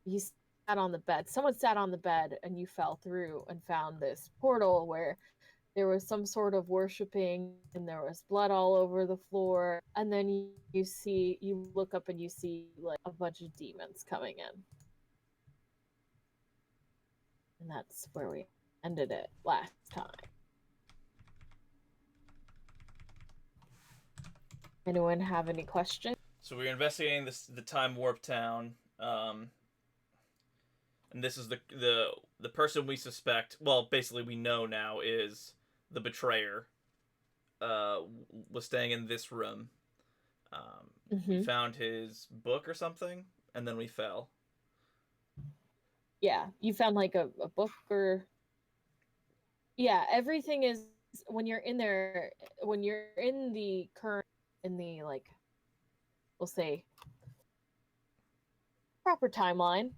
you sat on the bed. Someone sat on the bed, and you fell through and found this portal where there was some sort of worshiping, and there was blood all over the floor. And then you look up and you see like a bunch of demons coming in. And that's where we ended it last time. Anyone have any questions? So we're investigating the time warp town. And this is the person we suspect. Well, basically we know now is the betrayer. Was staying in this room. We found his book or something, and then we fell. Yeah, you found like a book or yeah, everything is when you're in there, when you're in the current, in the like, we'll say proper timeline.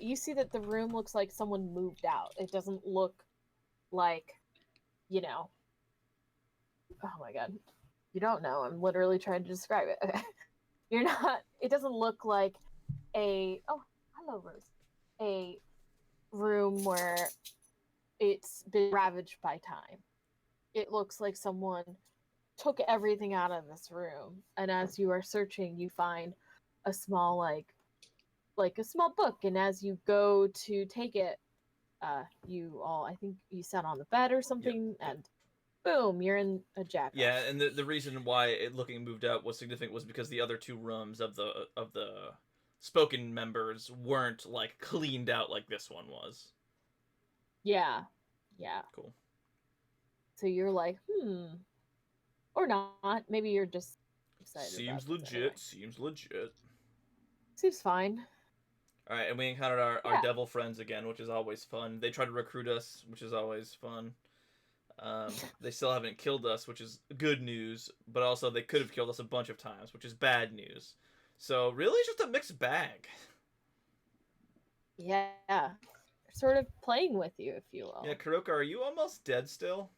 You see that the room looks like someone moved out. It doesn't look like, you know. Oh my god, you don't know. I'm literally trying to describe it. Okay. You're not. It doesn't look like a. Oh, hello, Rose. A room where it's been ravaged by time. It looks like someone took everything out of this room, and as you are searching, you find a small like a small book, and as you go to take it, you all, I think you sat on the bed or something, Yep. and boom, you're in a jack. Yeah, and the reason why it looking moved out was significant was because the other two rooms of the spoken members weren't like cleaned out like this one was. Yeah, yeah. Cool. So you're like, or not. Maybe you're just excited about Seems this legit. anyway. Seems legit. Seems fine. All right, and we encountered our Yeah. devil friends again, which is always fun. They try to recruit us, which is always fun. They still haven't killed us, which is good news, but also they could have killed us a bunch of times, which is bad news. So really, it's just a mixed bag. Yeah. Sort of playing with you, if you Yeah, will. Kuroka, are you almost dead still?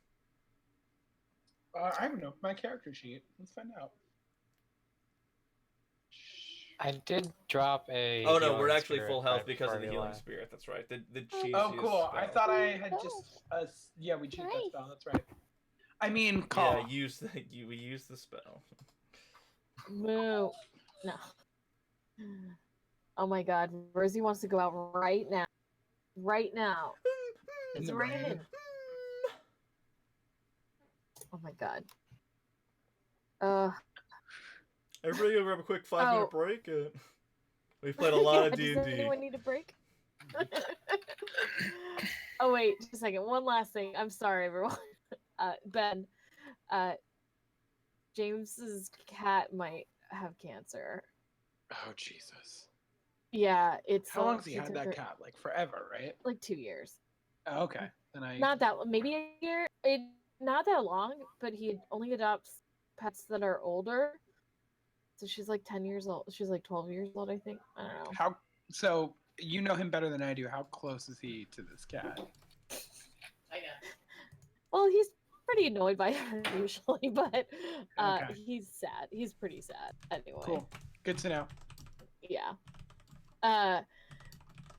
I haven't opened my character sheet. Let's find out. I did drop a. Oh no, we're healing actually full spirit health right because of the before we healing left. spirit. That's right. The Oh, cheese. Oh, cool. Spell. I thought I had just. Yeah, we cheated that spell. That's right. I mean, call. Yeah, we use the spell. Moo. No. Oh my god, Rosie wants to go out right now. Right now. In It's the rain. raining. Oh my god. Uh. Everybody go grab a quick 5-minute Oh. break. We've played a lot of Does D&D. anyone need a break? Oh wait, just a second. One last thing. I'm sorry, everyone. Ben, James's cat might have cancer. Oh, Jesus. Yeah, it's How long has he had took that her- cat? Like forever, right? Like 2 years. Oh, okay. Then I. Not that maybe a year. Not that long, but he only adopts pets that are older. So she's like 10 years old. She's like 12 years old, I think. I don't know. How. So you know him better than I do. How close is he to this cat? Well, he's pretty annoyed by her usually, but Okay. he's sad. He's pretty sad anyway. Cool. Good to know. Yeah.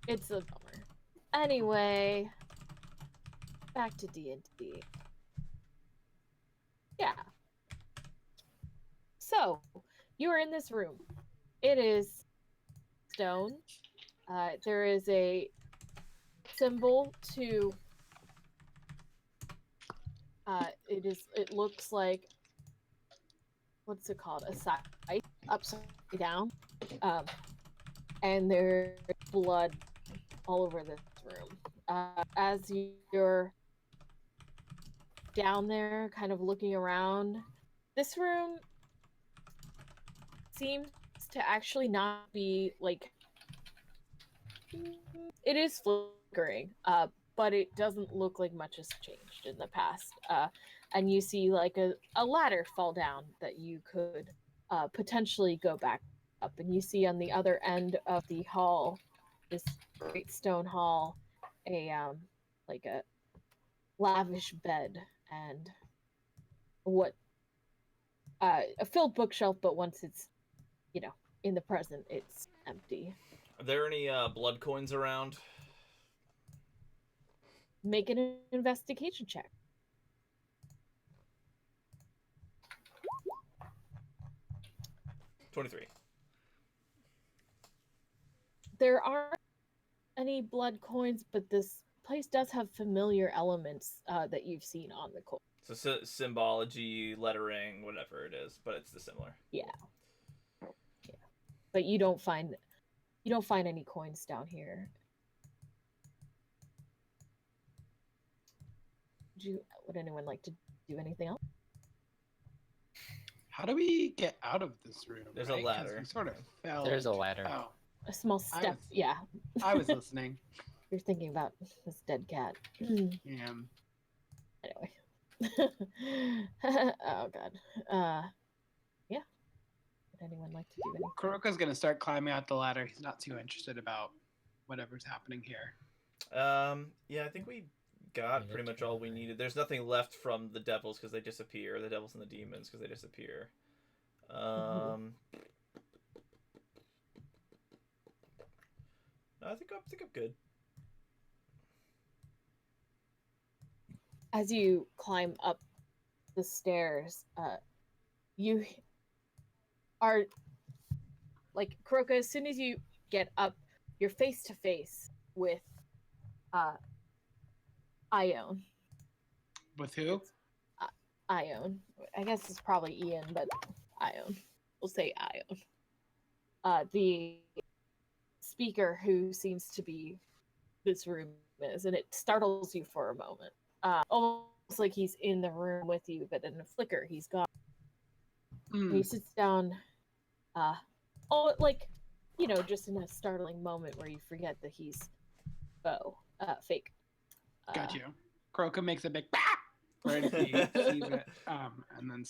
It's a bummer. Anyway, back to D&D. Yeah. So, you are in this room. It is stone. There is a symbol to it looks like, what's it called, a scythe upside down, and there's blood all over this room. As you're down there kind of looking around, this room seems to actually not be like, it is flickering, but it doesn't look like much has changed in the past. And you see like a ladder fall down that you could potentially go back up. And you see on the other end of the hall, this great stone hall, like a lavish bed and a filled bookshelf, but once it's, in the present, it's empty. Are there any blood coins around? Make an investigation check. $23. There aren't any blood coins, but this place does have familiar elements that you've seen on the coin. So symbology, lettering, whatever it is, but it's similar. Yeah. But you don't find any coins down here. Would anyone like to do anything else? How do we get out of this room? There's a ladder. We sort of fell. There's a ladder. Oh, A small step. Yeah. I was listening. You're thinking about this dead cat. Yeah. Anyway. Oh god. Yeah. Would anyone like to do anything? Kuroko's gonna start climbing out the ladder. He's not too interested about whatever's happening here. Yeah, I think we got pretty much all we needed. There's nothing left from the devils because they disappear. The devils and the demons because they disappear. No, I think I'm good. As you climb up the stairs, you are like Kuroko. As soon as you get up, you're face to face with Ione. With who? Ione. I guess it's probably Ian, but Ione. We'll say Ione. The speaker who seems to be this room is, and it startles you for a moment. Almost like he's in the room with you, but in a flicker, he's gone. He sits down, like, just in a startling moment where you forget that he's fake. Got you. Kuroko makes a big right as he sees it, and then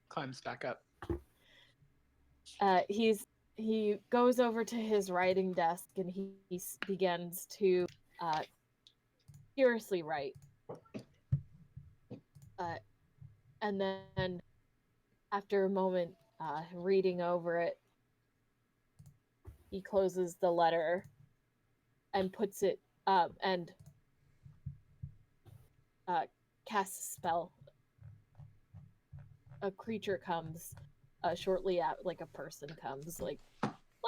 climbs back up. He goes over to his writing desk and he begins to furiously write. And then after a moment reading over it, he closes the letter and puts it and casts a spell. A creature comes shortly out, like a person comes, like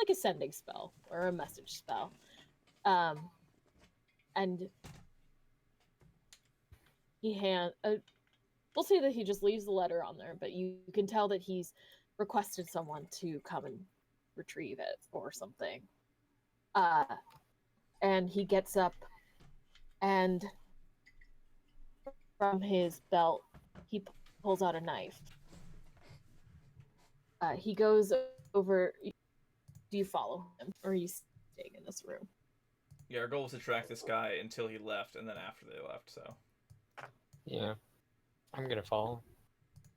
a sending spell or a message spell. And we'll say that he just leaves the letter on there, but you can tell that he's requested someone to come and retrieve it or something. And he gets up and from his belt, he pulls out a knife. He goes over. Do you follow him, or are you staying in this room? Yeah, our goal was to track this guy until he left, and then after they left. So. Yeah, I'm gonna follow.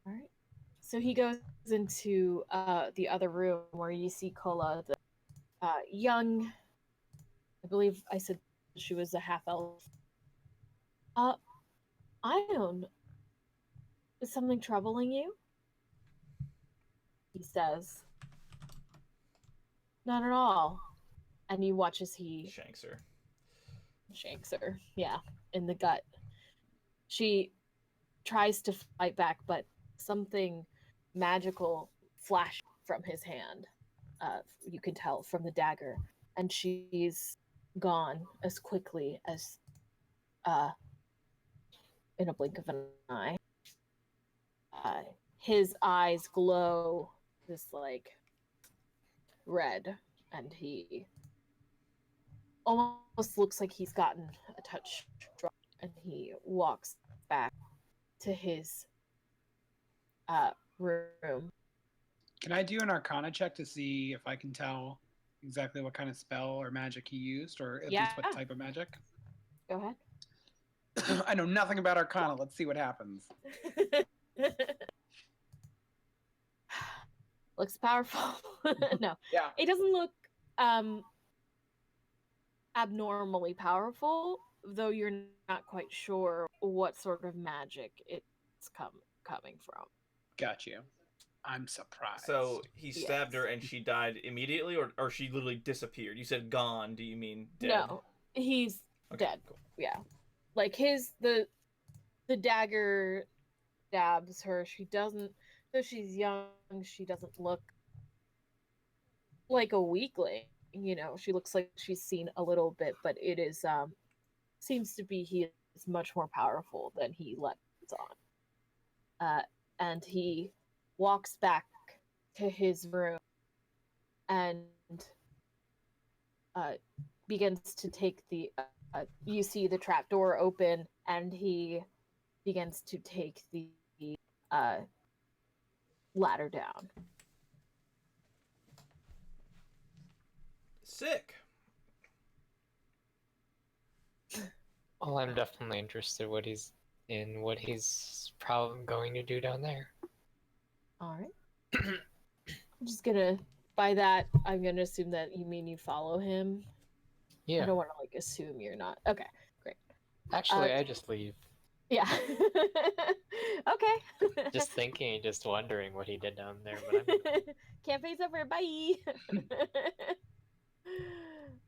All right. So he goes into the other room where you see Kola, the young. I believe I said she was a half elf. Ione, is something troubling you? He says. Not at all. And you watch as he Shanks her. Yeah, in the gut. She tries to fight back, but something magical flashed from his hand. You can tell from the dagger. And she's gone as quickly as in a blink of an eye. His eyes glow this like red, and he almost looks like he's gotten a touch drop, and he walks back to his room. Can I do an Arcana check to see if I can tell exactly what kind of spell or magic he used, or at least what type of magic? Go ahead. I know nothing about Arcana. Let's see what happens. Looks powerful. No. Yeah. It doesn't look abnormally powerful, though you're not quite sure what sort of magic it's coming from. Got you. I'm surprised. So he stabbed her Yes. and she died immediately, or she literally disappeared? You said gone. Do you mean dead? No, he's Okay, dead. cool. Yeah, like the dagger stabs her. She doesn't. Though she's young, she doesn't look like a weakling. You know, she looks like she's seen a little bit, but it is seems to be he is much more powerful than he lets on. And he walks back to his room and begins to take the. You see the trap door open, and he begins to take the uh, ladder down. Sick. Well, I'm definitely interested what he's probably going to do down there. All right. I'm just gonna. By that, I'm gonna assume that you mean you follow him. I Yeah. don't want to like assume you're not. Okay, great. Actually, I just leave. Yeah. Okay. Just thinking, just wondering what he did down there. But Campaign's over. Bye.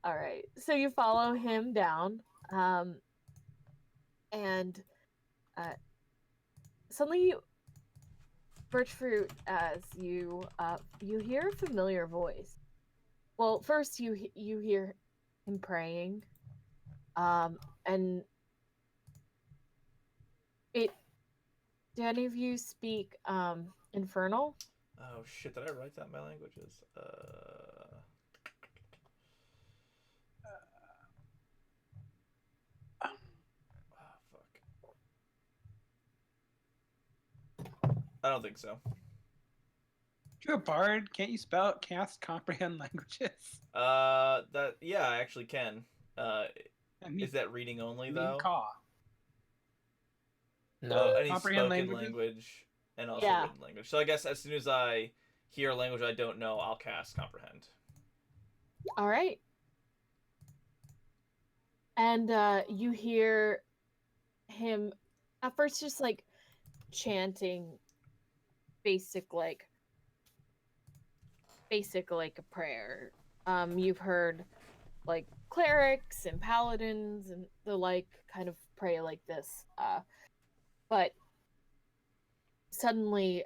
All right. So you follow him down, and suddenly, Birchfruit, as you hear a familiar voice. Well, first you hear him praying, and it. Do any of you speak Infernal? Oh shit! Did I write that in my languages? Fuck. I don't think so. You're a bard. Can't you cast comprehend languages? Yeah, I actually can. I mean, Is that reading only I mean, though? caw. no. Any Comprehend spoken languages? language and also Yeah. written language. So I guess as soon as I hear a language I don't know, I'll cast comprehend. All right. And you hear him at first just like chanting basic like a prayer. You've heard like clerics and paladins and the like kind of pray like this. But suddenly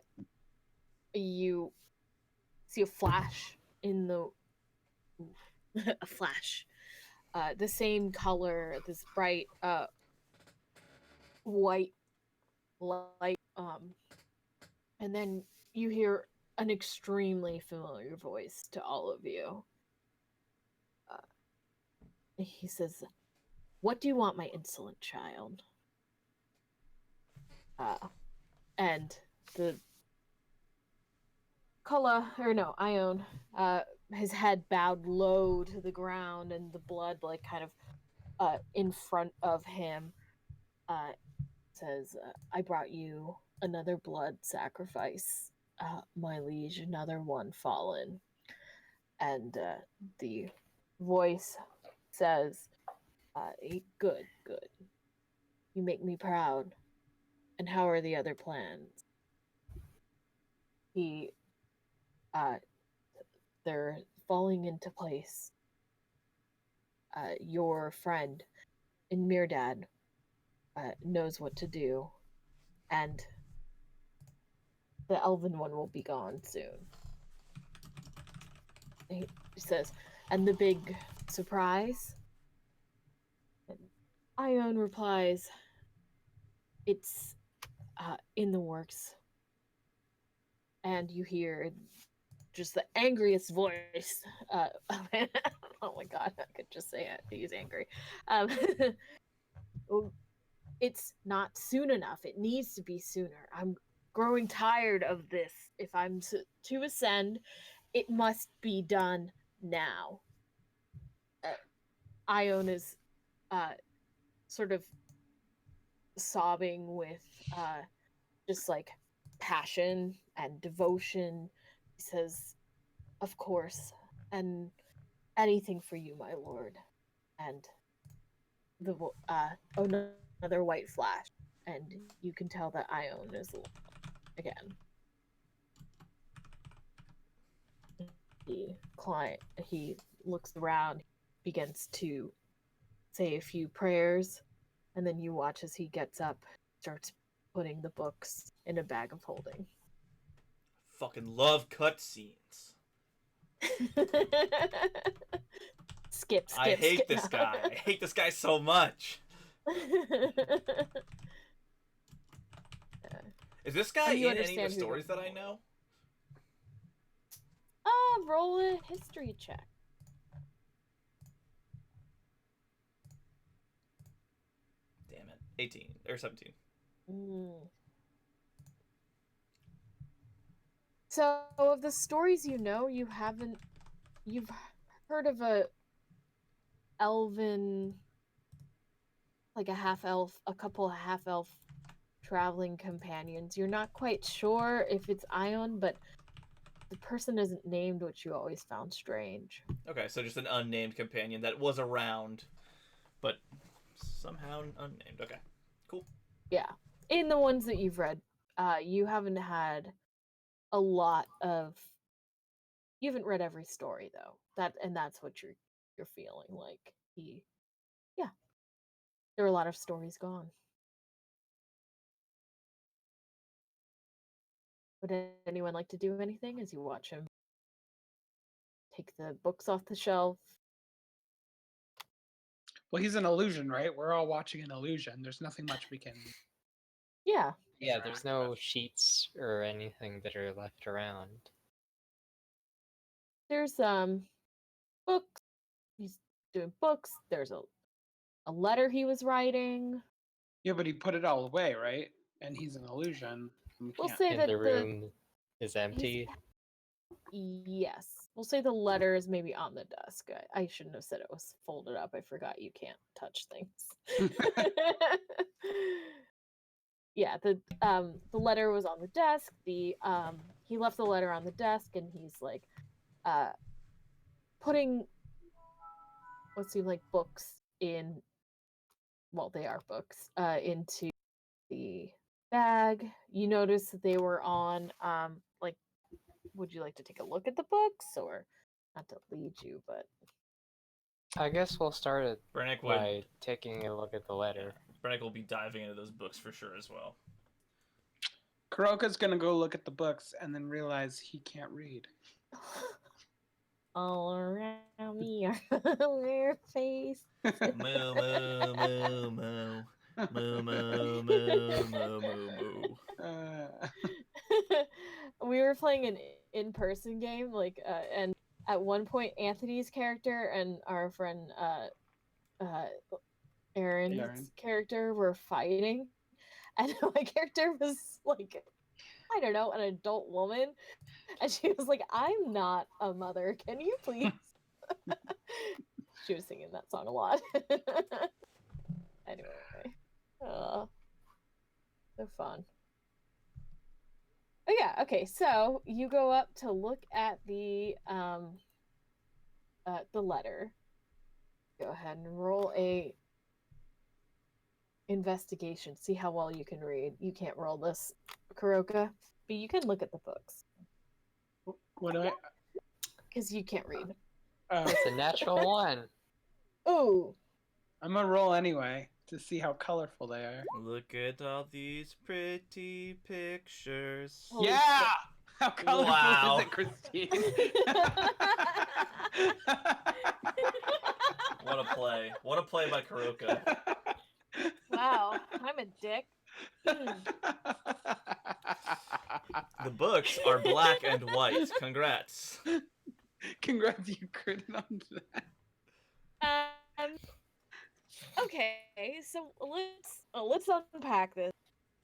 you see a flash in the a flash. The same color, this bright white light, and then you hear an extremely familiar voice to all of you. He says, "What do you want, my insolent child?" And the Ione, his head bowed low to the ground, and the blood, like, kind of in front of him, says, "I brought you another blood sacrifice, my liege, another one fallen." And the voice says, "Good, good. You make me proud. And how are the other plans?" They're falling into place. Your friend in Mirdad knows what to do, and the elven one will be gone soon. He says, "And the big surprise?" And Ione replies, "It's in the works." And you hear just the angriest voice. Oh my god, I could just say it. He's angry. It's not soon enough. It needs to be sooner. I'm growing tired of this. If I'm to ascend, it must be done now. Ione is sort of sobbing with just like passion and devotion. He says, "Of course, and anything for you, my lord." And another white flash, and you can tell that Ione is again. client, he looks around, begins to say a few prayers, and then you watch as he gets up, starts putting the books in a bag of holding. Fucking love cutscenes. Skip. I hate skip this now. guy. I hate this guy so much. Is this guy You in any of understand the who stories the- that I know? Roll a history check. Damn it. 18 or 17. So, of the stories you know, you've heard of a elven, like a half-elf, a couple of half-elf traveling companions. You're not quite sure if it's Ion, but the person isn't named, which you always found strange. Okay, so just an unnamed companion that was around, but somehow unnamed. Okay, cool. Yeah. In the ones that you've read, you haven't had a lot of. You haven't read every story though. That's what you're feeling like. Yeah. There are a lot of stories gone. Would anyone like to do anything as you watch him take the books off the shelf? Well, he's an illusion, right? We're all watching an illusion. There's nothing much we can. Yeah. Yeah, there's no sheets or anything that are left around. There's books. He's doing books. There's a letter he was writing. Yeah, but he put it all away, right? And he's an illusion. We We'll can't- say And that the room is empty. Yes. We'll say the letter is maybe on the desk. I shouldn't have said it was folded up. I forgot you can't touch things. Yeah, the letter was on the desk. He left the letter on the desk, and he's like putting what seem like books in, well, they are books, into the bag. You notice that they were on like, would you like to take a look at the books, or not to lead you, but I guess we'll start it Brennick would. by taking a look at the letter. Brennick will be diving into those books for sure as well. Kuroka's gonna go look at the books and then realize he can't read. all around me are their face. Moo moo moo moo. Moo moo moo moo moo moo. We were playing an in-person game, like, and at one point Anthony's character and our friend Aaron's Aaron. character were fighting, and my character was like, I don't know, an adult woman, and she was like, "I'm not a mother. Can you please?" She was singing that song a lot. Anyway, so fun. Oh yeah, okay. So you go up to look at the letter. Go ahead and roll a investigation. See how well you can read. You can't roll this, Kuroka, but you can look at the books What do I? because you can't read. It's a natural one. Ooh, I'm gonna roll anyway to see how colorful they are. Look at all these pretty pictures. Holy Yeah! How colorful Wow. is it, Christine? What a play. What a play by Kuroka. wow, I'm a dick. The books are black and white. Congrats. Congrats, you critted on that. Okay, so let's unpack this.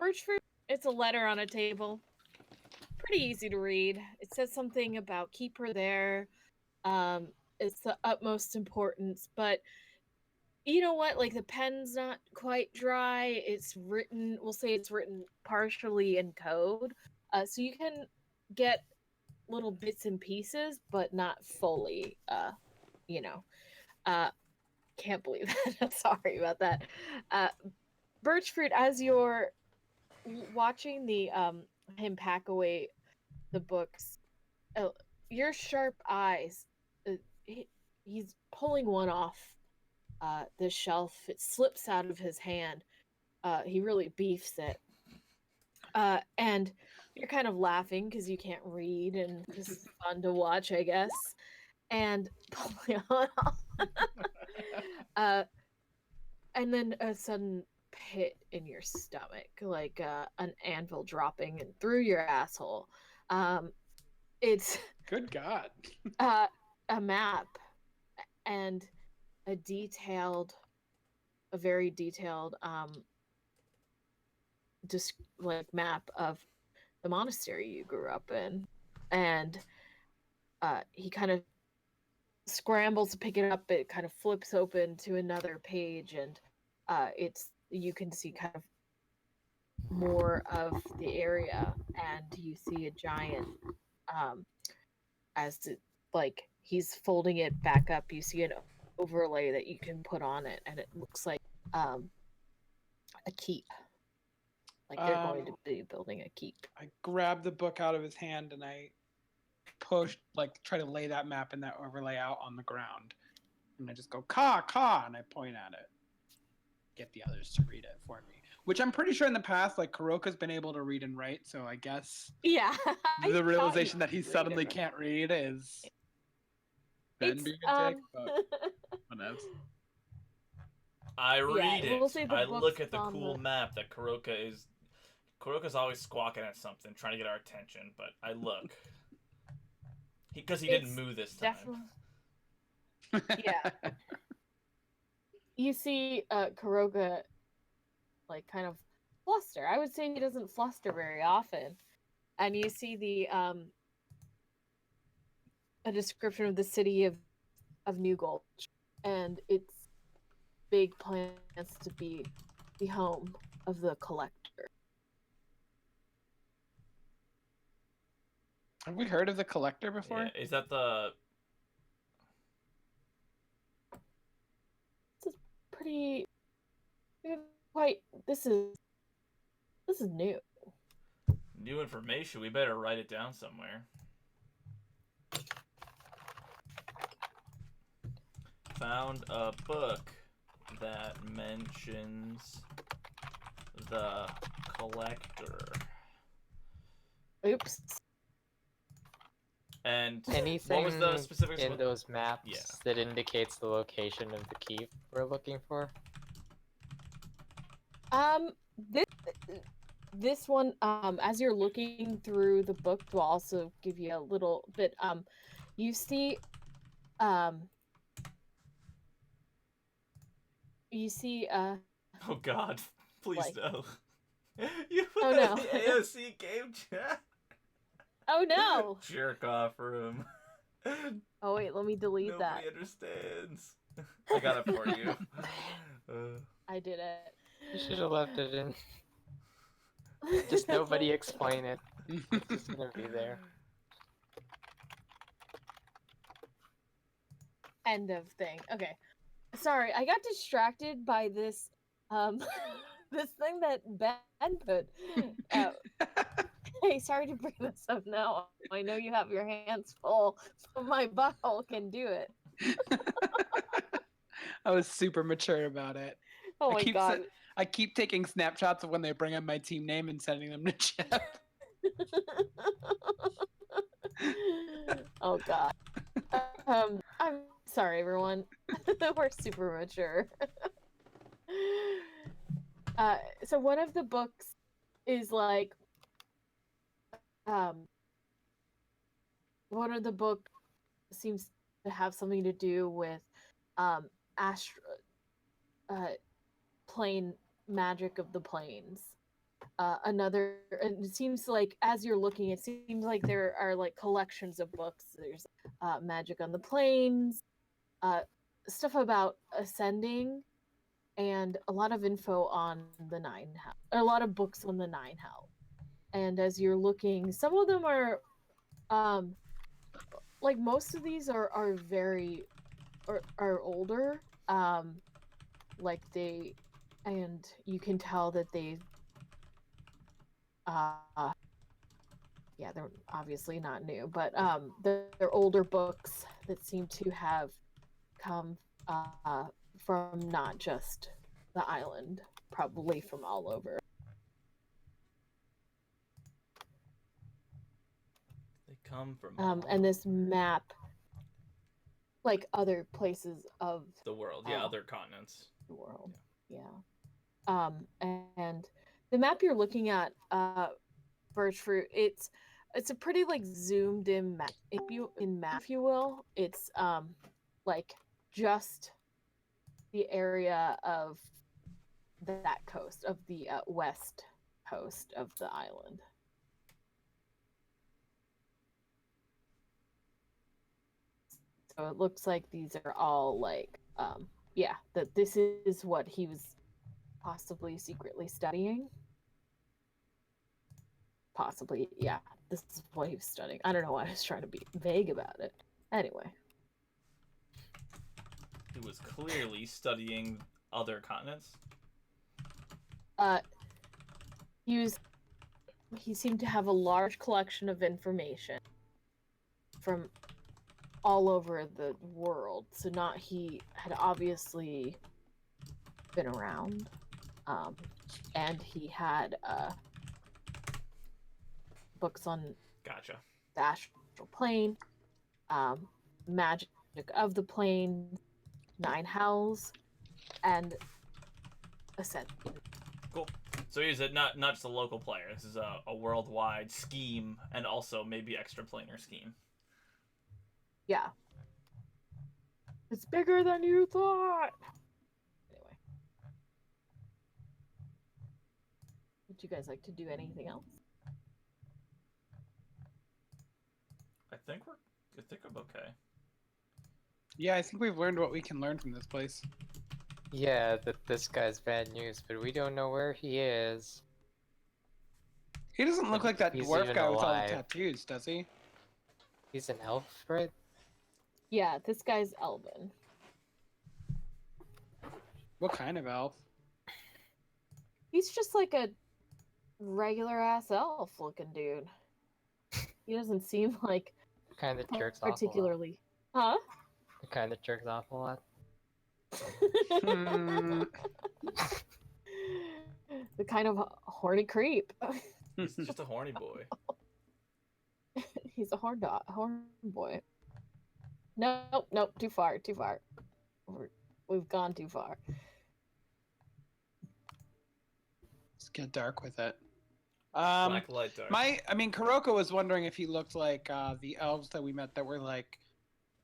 Birchfruit. It's a letter on a table. Pretty easy to read. It says something about keep her there. It's the utmost importance, but you know what? Like the pen's not quite dry. It's written. We'll say it's written partially in code, so you can get little bits and pieces, but not fully. You know. Can't believe that. I'm sorry about that. Birchfruit, as you're watching the him pack away the books, your sharp eyes, he's pulling one off the shelf. It slips out of his hand. He really beefs it. And you're kind of laughing because you can't read and it's fun to watch, I guess. And pulling one off. And then a sudden pit in your stomach, like an anvil dropping in through your asshole. It's Good God. a map and a very detailed just like map of the monastery you grew up in. And he kind of scrambles to pick it up. It kind of flips open to another page, and you can see kind of more of the area, and you see a giant like he's folding it back up. You see an overlay that you can put on it, and it looks like a keep. Like they're going to be building a keep. I grab the book out of his hand and I try to lay that map and that overlay out on the ground. And I just go, Ka, and I point at it. Get the others to read it for me. Which I'm pretty sure in the past, like, Kuroka's been able to read and write, so I guess yeah, the realization that he suddenly can't read is then being a dick, but whatever. I read we'll it. I look at the cool map that Kuroka's always squawking at something, trying to get our attention, but I look. Because he didn't moo this time. Yeah. You see Kuroka, like, kind of fluster. I would say he doesn't fluster very often. And you see a description of the city of New Gulch. And its big plans to be the home of the Collector. Have we heard of the Collector before? Yeah, is that the... Pretty quite this is new information. We better write it down somewhere. Found a book that mentions the Collector. Oops. And anything what was the specifics in those maps that indicates the location of the keep we're looking for? This one, as you're looking through the book, will also give you a little bit. You see, oh God, please like, no. You oh no. The AOC game chat. Oh no! Jerk off room. Oh wait, let me delete that. Nobody understands. I got it for you. I did it. You should have left it in. Just nobody explain it. It's just gonna be there. End of thing. Okay. Sorry, I got distracted by this this thing that Ben put. Hey, sorry to bring this up now. I know you have your hands full, so my butthole can do it. I was super mature about it. Oh my God. I keep taking snapshots of when they bring up my team name and sending them to Jeff. Oh God. I'm sorry, everyone. We're super mature. So one of the books is like, one of the book seems to have something to do with plane magic of the planes. Another, and it seems like as you're looking, it seems like there are like collections of books. There's magic on the planes, stuff about ascending, and a lot of info on the Nine Hell, or a lot of books on the Nine Hell. And as you're looking, some of them are, like most of these are very, are older, like they, and you can tell that they, yeah, they're obviously not new, but they're older books that seem to have come from not just the island, probably from all over. They come from all And this map, like other places of the world, yeah, other continents. the world, yeah. And the map you're looking at, Birch Fruit, it's a pretty like zoomed in map, if you will. It's like just the area of that coast of the west coast of the island. So it looks like these are all like yeah, that this is what he was possibly secretly studying. Possibly, yeah, this is what he was studying. I don't know why I was trying to be vague about it. Anyway. He was clearly studying other continents. He seemed to have a large collection of information from all over the world. So he had obviously been around. And he had books on Gotcha. the astral plane, magic of the plane, Nine Hells, and Ascent. Cool. So he's not just a local player. This is a worldwide scheme, and also maybe extraplanar scheme. Yeah. It's bigger than you thought. Anyway. Would you guys like to do anything else? I think I'm okay. Yeah, I think we've learned what we can learn from this place. Yeah, that this guy's bad news, but we don't know where he is. He doesn't look like that He's dwarf even guy with all the alive. tattoos, does he? He's an elf, right? Yeah, this guy's Elven. What kind of elf? He's just like a regular ass elf looking dude. He doesn't seem like The kind that jerks off a lot. particularly. Huh? The kind that jerks off a lot. The kind of horny creep. He's just a horny boy. He's a horn boy. Nope, too far. We've gone too far. Let's get dark with it. Black light dark. Kuroko was wondering if he looked like the elves that we met that were like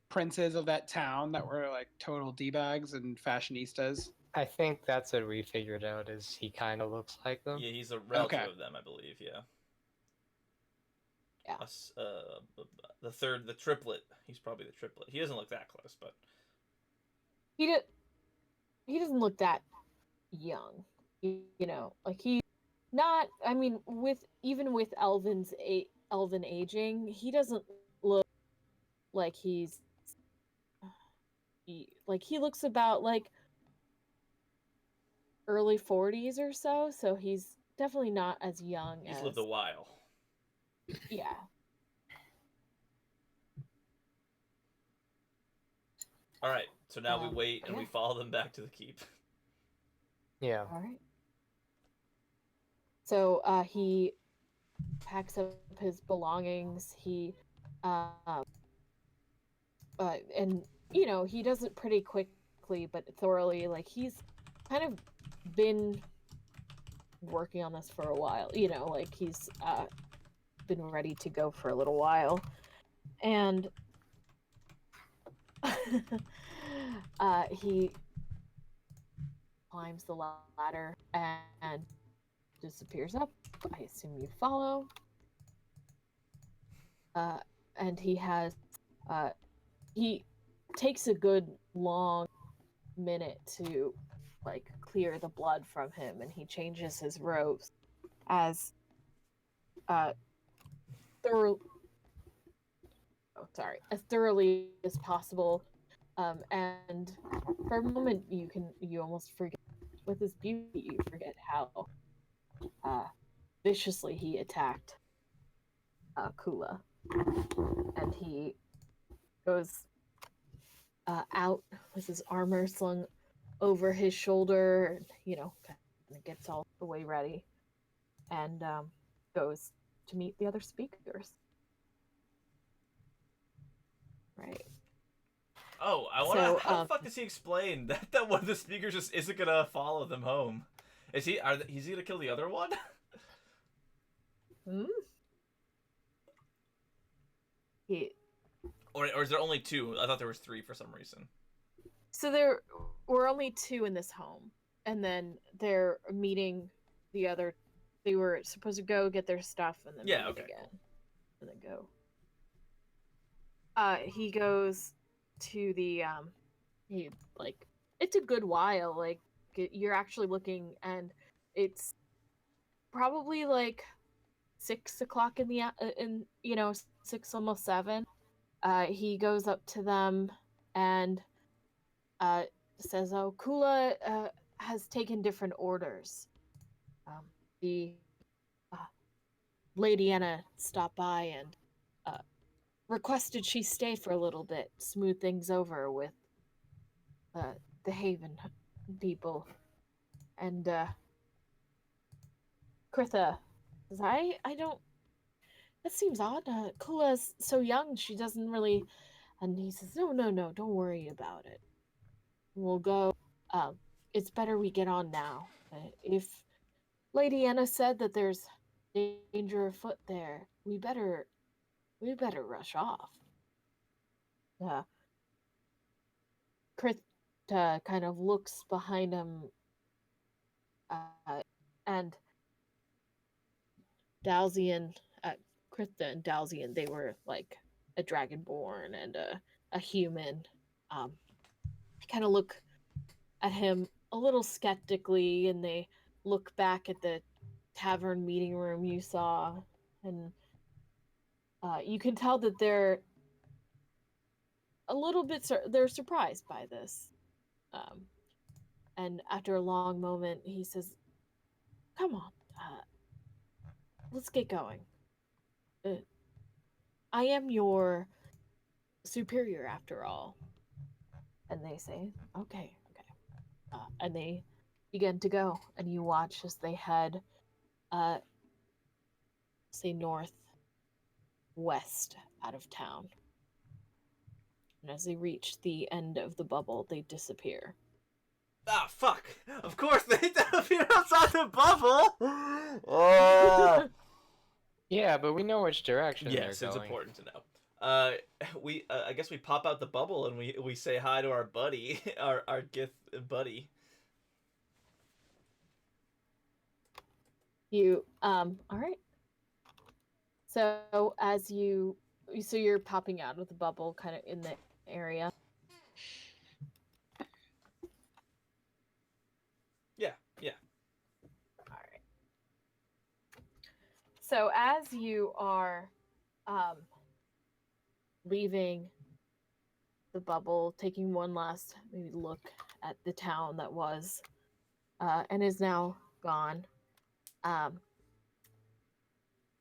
princes of that town that were like total d-bags and fashionistas. I think that's what we figured out, is he kind of looks like them. Yeah, he's a relative Okay. of them, I believe. Yeah. Yeah. The triplet. He's probably the triplet. He doesn't look that close, but He doesn't look that young. You know, like he's not. I mean, even with elven aging, he doesn't look like he looks about like early 40s or so. So he's definitely not as young he's as. lived a while. Yeah. All right. So now we wait and we yeah. follow them back to the keep. Yeah. All right. So he packs up his belongings. He and you know, he does it pretty quickly but thoroughly. Like he's kind of been working on this for a while. You know, like he's been ready to go for a little while, and he climbs the ladder and disappears up. I assume you follow. And he has he takes a good long minute to like clear the blood from him, and he changes his robes as thoroughly as possible. And for a moment you almost forget, with his beauty, you forget how viciously he attacked Kula, and he goes out with his armor slung over his shoulder, and, kind of gets all the way ready, and goes to meet the other speakers. Right. Oh, I want to. So, How the fuck does he explain that one of the speakers just isn't gonna follow them home? Is he? Is he gonna kill the other one? Hmm? He. Or is there only two? I thought there was three for some reason. So there were only two in this home, and then they're meeting the other. They were supposed to go get their stuff and then meet again, and then go. He goes to the it's a good while. Like you're actually looking, and it's probably like 6 o'clock in the 6, almost 7. He goes up to them and says, "Oh, Kula has taken different orders. The Lady Anna stopped by and requested she stay for a little bit, smooth things over with the Haven people." And Kritha says, I don't. That seems odd. Kula's so young, she doesn't really. And he says, no, don't worry about it. We'll go. It's better we get on now. If Lady Anna said that there's danger afoot there, we better rush off. Krita kind of looks behind him, and Dalzian, Krita and Dalzian, they were like a dragonborn and a human. I kind of look at him a little skeptically, and they look back at the tavern meeting room you saw, and you can tell that they're a little bit they're surprised by this. And after a long moment, he says, "Come on, let's get going. I am your superior after all." And they say, okay. And they begin to go, and you watch as they head, say, northwest out of town. And as they reach the end of the bubble, they disappear. Ah, fuck! Of course they disappear outside the bubble! Oh! Yeah, but we know which direction Yes, they're it's going. important to know. I guess we pop out the bubble and we say hi to our buddy, our Gith buddy. You, all right. So you're popping out of the bubble, kind of in the area. Yeah. All right. So as you are, leaving the bubble, taking one last maybe look at the town that was, and is now gone,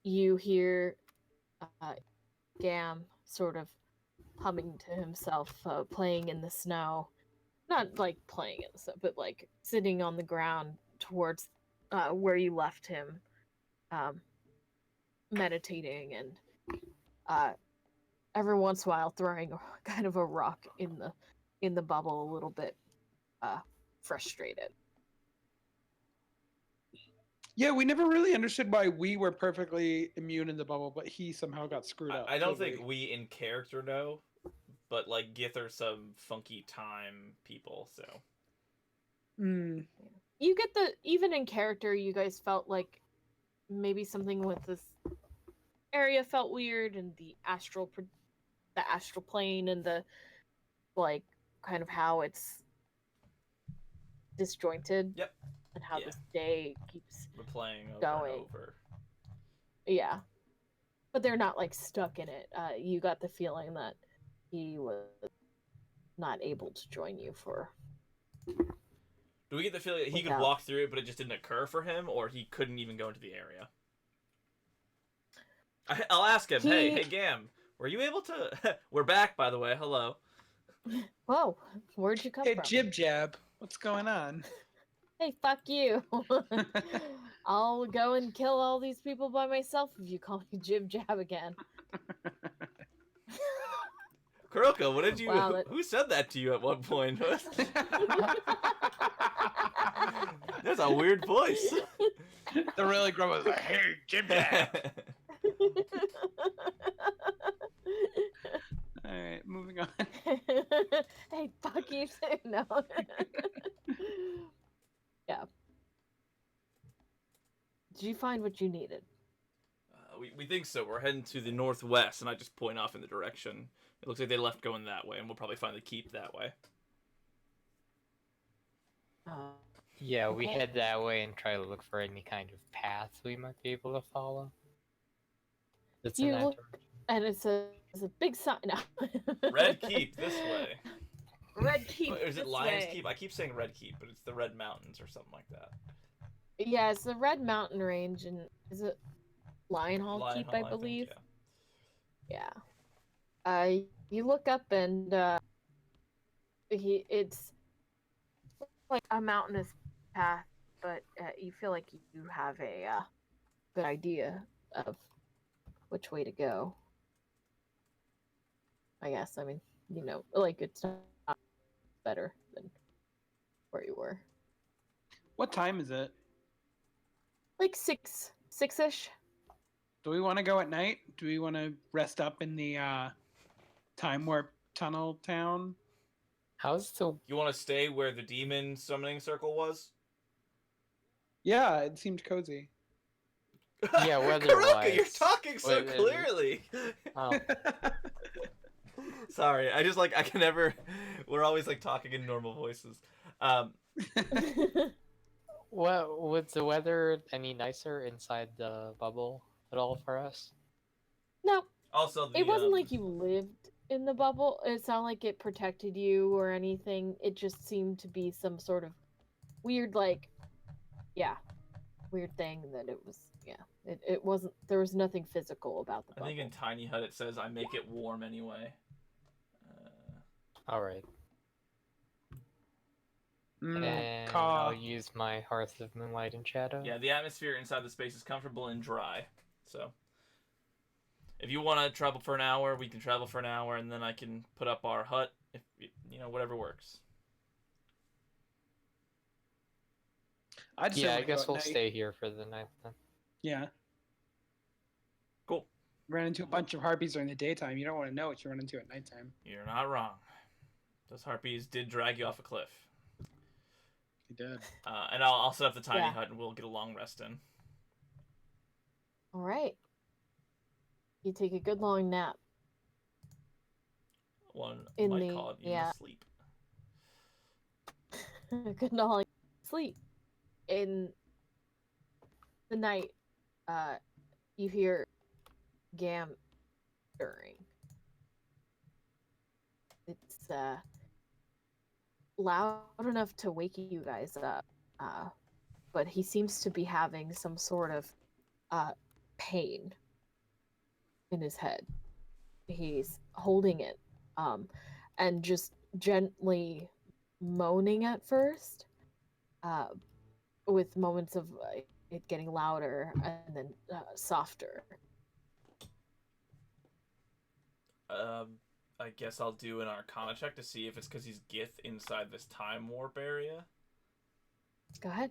you hear Gam sort of humming to himself, playing in the snow. Not like playing in the snow, but like sitting on the ground towards where you left him, meditating, and every once in a while throwing kind of a rock in the bubble, a little bit frustrated. Yeah, we never really understood why we were perfectly immune in the bubble, but he somehow got screwed up. I don't think we in character know, but like Gith are some funky time people, so. You get even in character, you guys felt like maybe something with this area felt weird, and the astral plane, and the like kind of how it's disjointed. Yep. And how this day keeps playing going over. Yeah, but they're not like stuck in it. You got the feeling that he was not able to join you for. Do we get the feeling that he could walk through it, but it just didn't occur for him, or he couldn't even go into the area? I'll ask him. Hey, He- hey, Gam, were you able to? We're back, by the way. Hello. Whoa, where'd you come Hey, from? Jib Jab, what's going on? Hey, fuck you. I'll go and kill all these people by myself if you call me Jib Jab again. Kuroko, what did you? Wow, Who said that to you at one point? That's a weird voice. The really grown was like, hey, Jib Jab. All right, moving on. Hey, fuck you too. No. Yeah. Did you find what you needed? We think so. We're heading to the northwest, and I just point off in the direction. It looks like they left going that way, and we'll probably find the keep that way. Yeah, we Okay. head that way and try to look for any kind of path we might be able to follow. That's in You that look- direction. And it's a big sign. No. Red Keep this way. Red Keep. Or is it this Lions way. Keep? I keep saying Red Keep, but it's the Red Mountains or something like that. Yeah, it's the Red Mountain Range, and is it Lion Hall Lion Keep? Hall, I think, believe. yeah. Yeah. You look up and it's like a mountainous path, but you feel like you have a good idea of which way to go. I guess. I mean, like it's not better than where you were. What time is it? Like six-ish. Do we want to go at night? Do we want to rest up in the time warp tunnel town? How's the You want to stay where the demon summoning circle was? Yeah, it seemed cozy. Yeah, Kuroka, weather-wise. you're talking so Wait, clearly. oh, Sorry, I can never. We're always like talking in normal voices. what was the weather any nicer inside the bubble at all for us? No, Also, the, it wasn't like you lived in the bubble. It's not like it protected you or anything. It just seemed to be some sort of weird, weird thing that it was. Yeah, it wasn't. There was nothing physical about the I bubble. think in Tiny Hut it says I make it warm anyway. All right, Mm, and Caw. I'll use my Hearth of Moonlight and Shadow. Yeah, the atmosphere inside the space is comfortable and dry. So, if you want to travel for an hour, we can travel for an hour, and then I can put up our hut. If whatever works. I'd say Yeah, I we go guess at we'll night. stay here for the night then. Yeah. Cool. Ran into a bunch of harpies during the daytime. You don't want to know what you run into at nighttime. You're not wrong. Those harpies did drag you off a cliff. You did. And I'll set up the tiny Yeah. hut, and we'll get a long rest in. All right. You take a good long nap. One In might the- call it even yeah. sleep. Good long sleep. In the night, you hear Gam stirring. It's loud enough to wake you guys up, but he seems to be having some sort of pain in his head. He's holding it, and just gently moaning at first, with moments of it getting louder and then softer. I guess I'll do an Arcana check to see if it's because he's Gith inside this time warp area. Go ahead.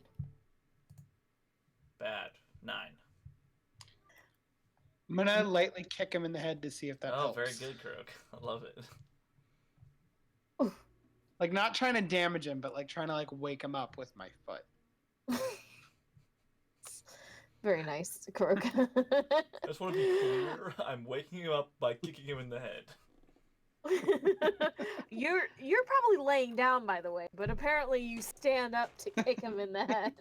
Bad. 9. I'm gonna lightly kick him in the head to see if that Oh, helps. very good, Kurok. I love it. Like not trying to damage him, but like trying to like wake him up with my foot. Very nice, Kurok. I just want to be clear. I'm waking him up by kicking him in the head. You're probably laying down, by the way, but apparently you stand up to kick him in the head.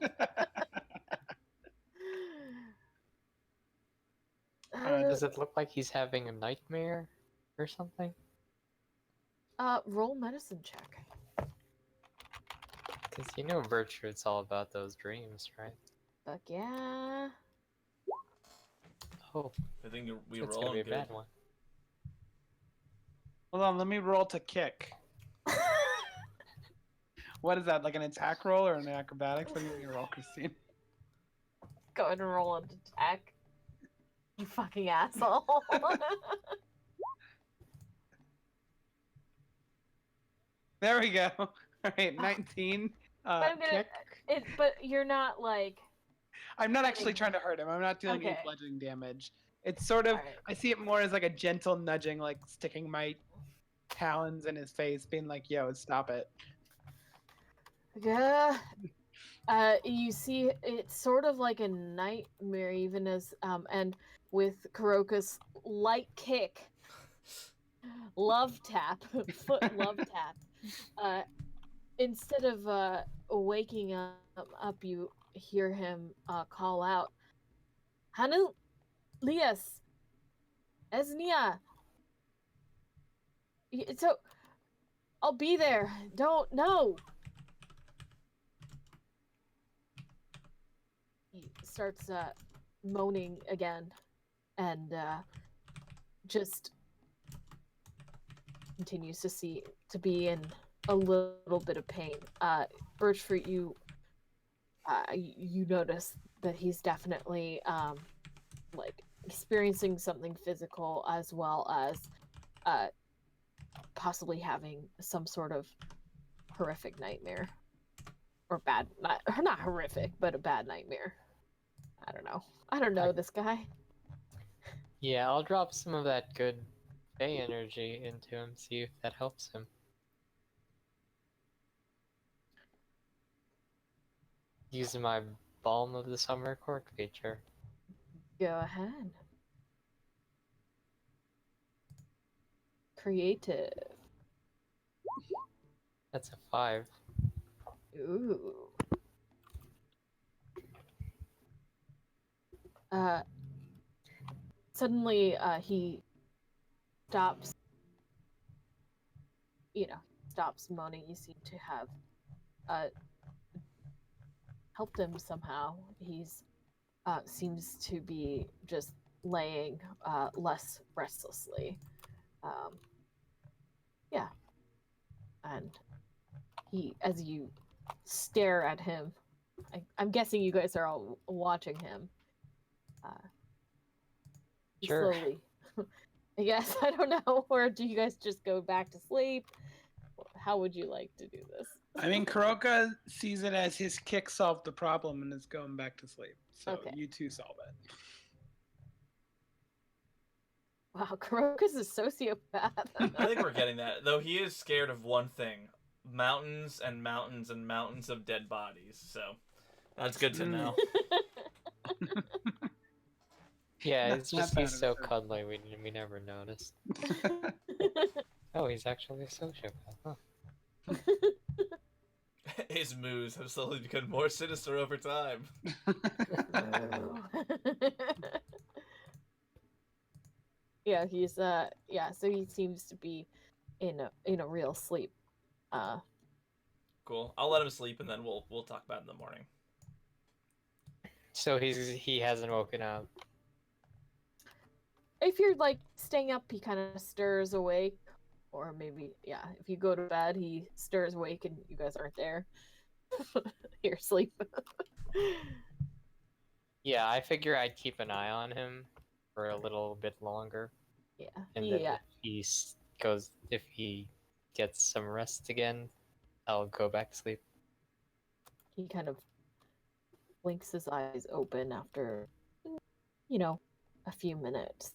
Does it look like he's having a nightmare or something? Roll medicine check. Because you know Bertrude's all about those dreams, right? Fuck yeah. Oh, I think we it's roll gonna be a good. bad one. Hold on, let me roll to kick. What is that, like an attack roll or an acrobatics? What do you want me to roll, Christine? Go ahead and roll an attack. You fucking asshole. There we go. All right, 19. I'm gonna, Kick. but you're not like. I'm not actually trying to hurt him. I'm not dealing any Okay. bludgeoning damage. It's sort of, Alright. I see it more as like a gentle nudging, like sticking my talons in his face, being like, yo, stop it. Yeah. You see, it's sort of like a nightmare, even as and with Kuroka's light kick, love tap, foot love tap. Instead of waking up, you hear him call out, "Hanu, Lias, Esnia." So, I'll be there. Don't no. He starts moaning again, and just continues to be in a little bit of pain. Birchfruit, you notice that he's definitely like experiencing something physical as well as possibly having some sort of horrific nightmare or bad, not horrific, but a bad nightmare. I don't know. I don't know this guy. Yeah, I'll drop some of that good Fey energy into him, see if that helps him. Using my Balm of the Summer Cork feature. Go ahead. Creative. That's a 5. Ooh. Suddenly, he stops, stops moaning. You seem to have helped him somehow. He's seems to be just laying less restlessly. Yeah. And as you stare at him, I'm guessing you guys are all watching him. Sure. Slowly. I guess, I don't know. Or do you guys just go back to sleep? How would you like to do this? I mean, Kuroka sees it as his kick solved the problem and is going back to sleep. So Okay. you two solve it. Wow, Kuroka's a sociopath. I think we're getting that. Though he is scared of one thing: mountains and mountains and mountains of dead bodies. So that's good to know. Yeah, That's it's not just bad he's of so a cuddly, we never noticed. Oh, he's actually a sociopath, huh? His moves have slowly become more sinister over time. Yeah, he's so he seems to be in a real sleep. Cool. I'll let him sleep, and then we'll talk about it in the morning. So he hasn't woken up. If you're like staying up, he kind of stirs awake, or maybe if you go to bed, he stirs awake and you guys aren't there. You're asleep. Yeah, I figure I'd keep an eye on him for a little bit longer. Yeah. And then if he gets some rest again, I'll go back to sleep. He kind of blinks his eyes open after, a few minutes.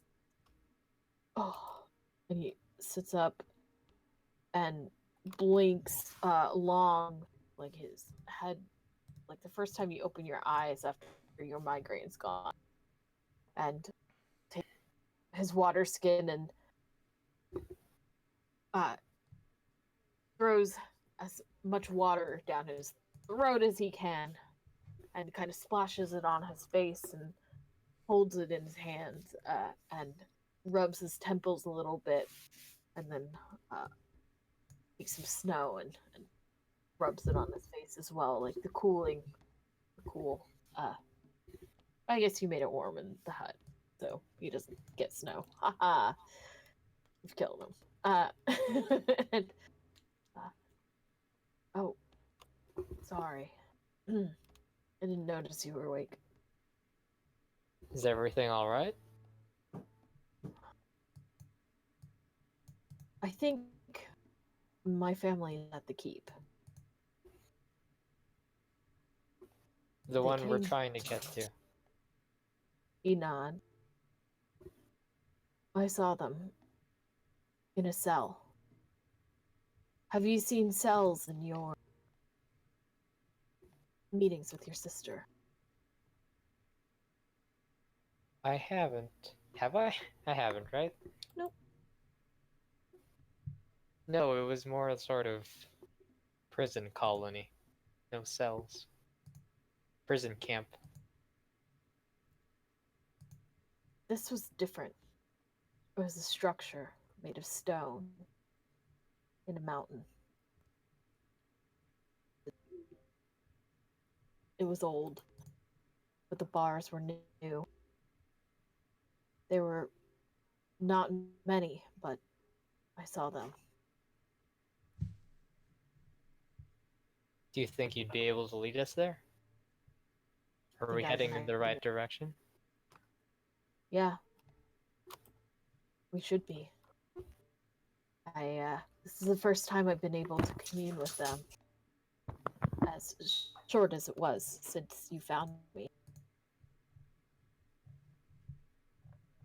Oh, and he sits up and blinks long, like his head, like the first time you open your eyes after your migraine's gone, and his water skin and throws as much water down his throat as he can and kind of splashes it on his face and holds it in his hands and rubs his temples a little bit and then takes some snow and rubs it on his face as well, like the cool I guess you made it warm in the hut, so he doesn't get snow. Haha. We've killed him. And, oh, sorry. I didn't notice you were awake. Is everything all right? I think my family is at the keep. The They one we're came- trying to get to. Enon. I saw them in a cell. Have you seen cells in your meetings with your sister? I haven't. Have I? I haven't, right? Nope. No, it was more a sort of prison colony. No cells. Prison camp. This was different. It was a structure made of stone in a mountain. It was old, but the bars were new. There were not many, but I saw them. Do you think you'd be able to lead us there? Are think we I have heading an in the idea. right direction? Yeah. We should be. This is the first time I've been able to commune with them. As short as it was since you found me.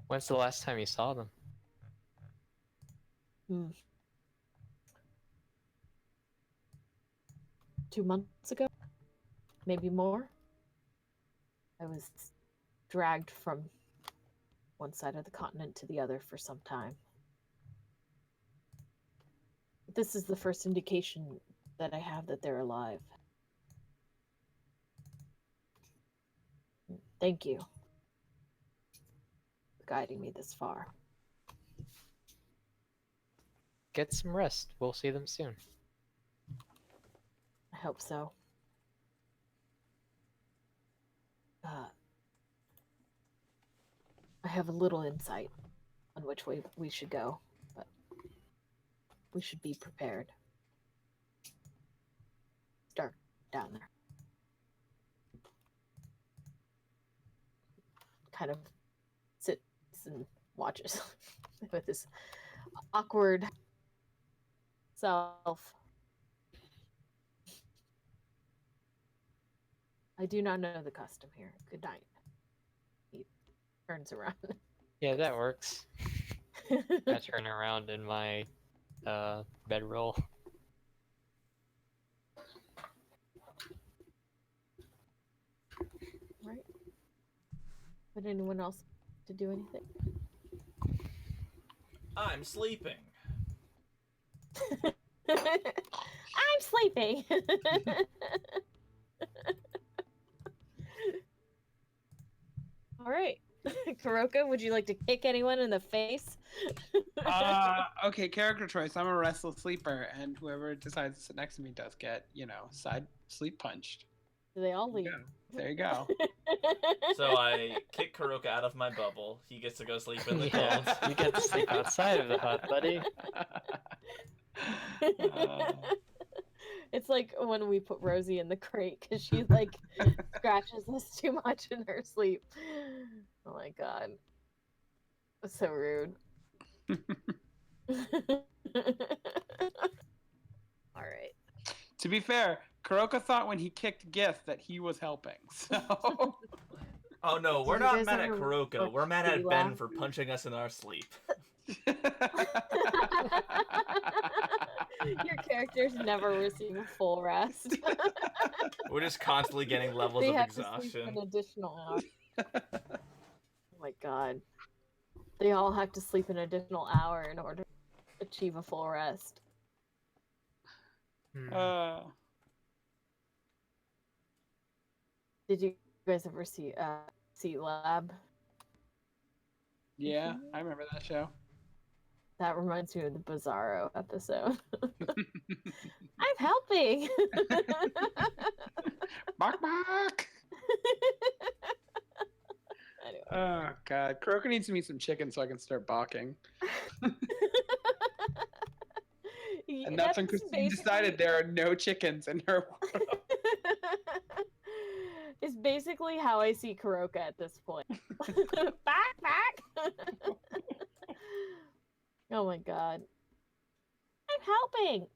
When's the last time you saw them? 2 months ago? Maybe more? I was dragged from one side of the continent to the other for some time. This is the first indication that I have that they're alive. Thank you for guiding me this far. Get some rest. We'll see them soon. I hope so. I have a little insight on which way we should go, but we should be prepared. It's dark down there. Kind of sits and watches with his awkward self. I do not know the custom here. Good night. He turns around. Yeah, that works. I turn around in my bedroll. Right. Would anyone else to do anything? I'm sleeping. I'm sleeping. All right. Kuroka, would you like to kick anyone in the face? Okay, character choice. I'm a restless sleeper, and whoever decides to sit next to me does get, side sleep punched. Do they all leave? Yeah. There you go. So I kick Kuroka out of my bubble. He gets to go sleep in the Yeah, cold. you get to sleep outside of the hut, buddy. It's like when we put Rosie in the crate because she like scratches us too much in her sleep. Oh my god. That's so rude. Alright. To be fair, Kuroka thought when he kicked Gith that he was helping. So Oh no, we're Did you not guys mad at ever Kuroka. watch We're mad Kitty at Ben laugh? for punching us in our sleep. Your characters never receive a full rest. We're just constantly getting levels They of have to sleep exhaustion. an additional hour. Oh my god. They all have to sleep an additional hour in order to achieve a full rest. Hmm. Did you guys ever see Lab? Yeah, I remember that show. That reminds me of the Bizarro episode. I'm helping! Bark bark. Anyway. Oh god. Kuroka needs to meet some chicken so I can start balking. And that's when Christine decided there are no chickens in her world. It's basically how I see Kuroka at this point. back! Oh my god. I'm helping!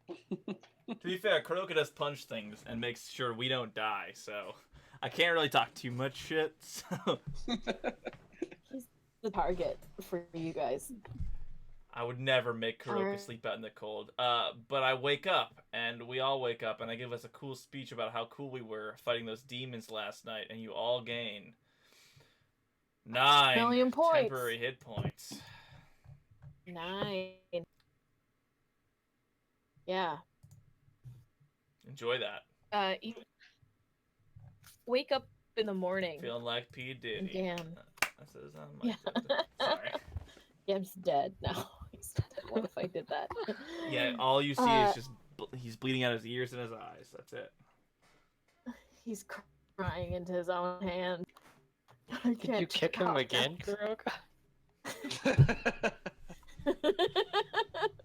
To be fair, Kuroka does punch things and makes sure we don't die, so I can't really talk too much shit, so... He's the target for you guys. I would never make Kuroka Alright. sleep out in the cold. But I wake up, and we all wake up, and I give us a cool speech about how cool we were fighting those demons last night, and you all gain 9 million points. temporary hit points. 9. Yeah. Enjoy that. You wake up in the morning. Feeling like P. Diddy. Damn. That says on my Yeah. Sorry. Gam's dead now. He's dead. What if I did that? Yeah, all you see is just he's bleeding out his ears and his eyes. That's it. He's crying into his own hand. I Did you can't kick him talk again, now. Kuroka?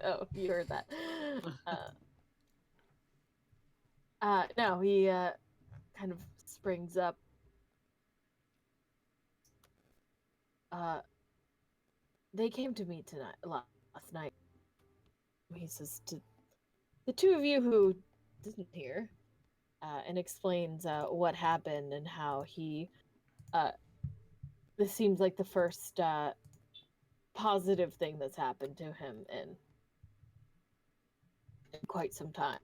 Oh, you heard that. No, he kind of springs up. They came to me last night. He says to the two of you who didn't hear, and explains what happened and how he. This seems like the first positive thing that's happened to him in quite some time.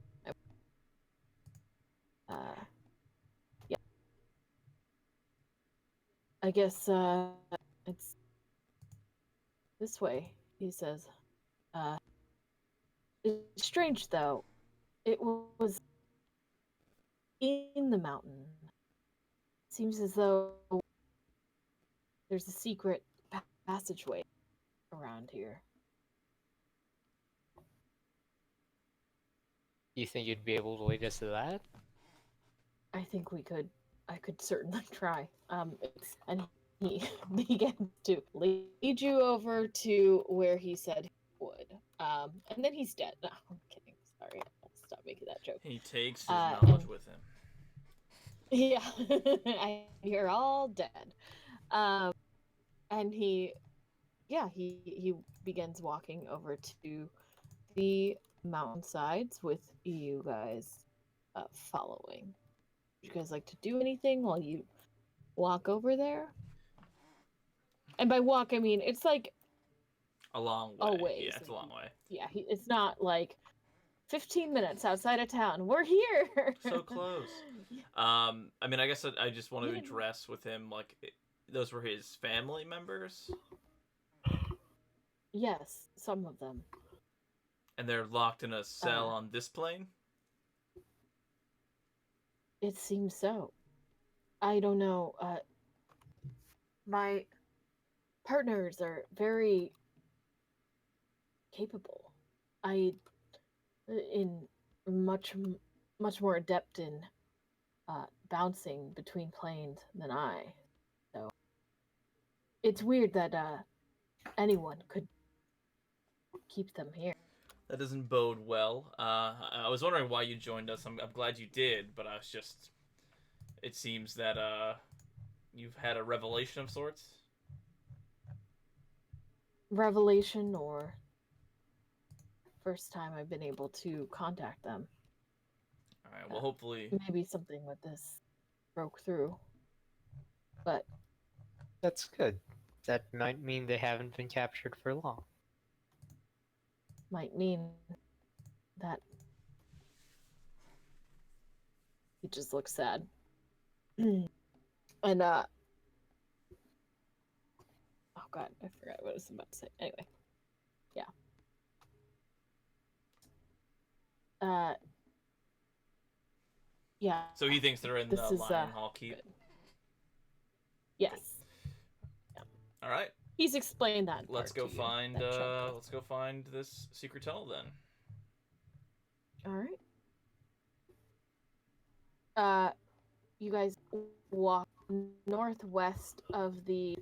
Yeah. I guess it's this way, he says. It's strange, though. It was in the mountain. Seems as though there's a secret passageway around here. You think you'd be able to lead us to that? I think we could. I could certainly try. And he begins to lead you over to where he said he would. And then he's dead. No, I'm kidding. Sorry, I'll stop making that joke. He takes his knowledge and- with him. Yeah, you're all dead. And he begins walking over to the mountainsides with you guys following. Would you guys like to do anything while you walk over there? And by walk, I mean it's like A long way. a ways. Yeah, it's a long way. Yeah, it's not like 15 minutes outside of town. We're here. So close. I mean, I guess I just want to Yeah. address with him, like, those were his family members? Yes, some of them. And they're locked in a cell on this plane? It seems so. I don't know. My partners are very capable. In much more adept in bouncing between planes than I. So it's weird that anyone could keep them here. That doesn't bode well. I was wondering why you joined us. I'm glad you did, but I was just... It seems that you've had a revelation of sorts? Revelation, or first time I've been able to contact them. Alright, well, hopefully... Maybe something with this broke through. But That's good. That might mean they haven't been captured for long. might mean that he just looks sad. And oh god, I forgot what I was about to say. Anyway. Yeah. Yeah. So he thinks they're in the This is, Lion Hall Keep? good. Yes. Alright, He's explained that. let's part go to you, find, that chunk. let's go find this secret tunnel then. Alright. You guys walk northwest of the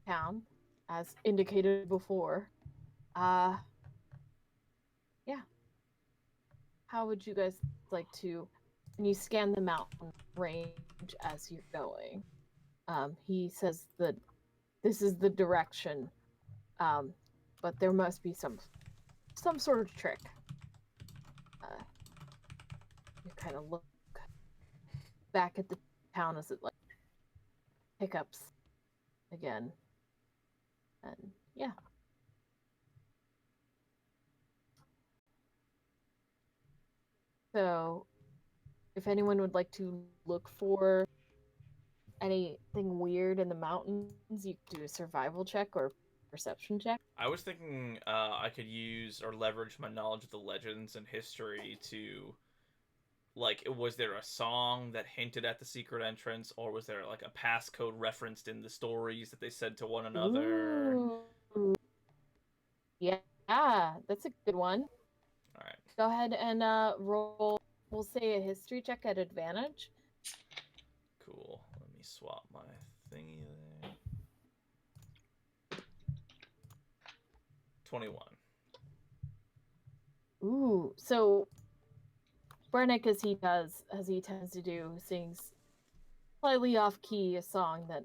town, as indicated before. Yeah. How would you guys like to? When you scan the mountain range as you're going, he says that this is the direction, but there must be some sort of trick. You kind of look back at the town as it like hiccups again, and yeah. So, if anyone would like to look for anything weird in the mountains, you could do a survival check or perception check. I was thinking I could use or leverage my knowledge of the legends and history to, like, was there a song that hinted at the secret entrance, or was there like a passcode referenced in the stories that they said to one another? Ooh. Yeah, that's a good one. All right. Go ahead and roll. We'll say a history check at advantage. Cool. Let me swap my thingy there. 21. Ooh, so Brennick, as he tends to do, sings slightly off key a song that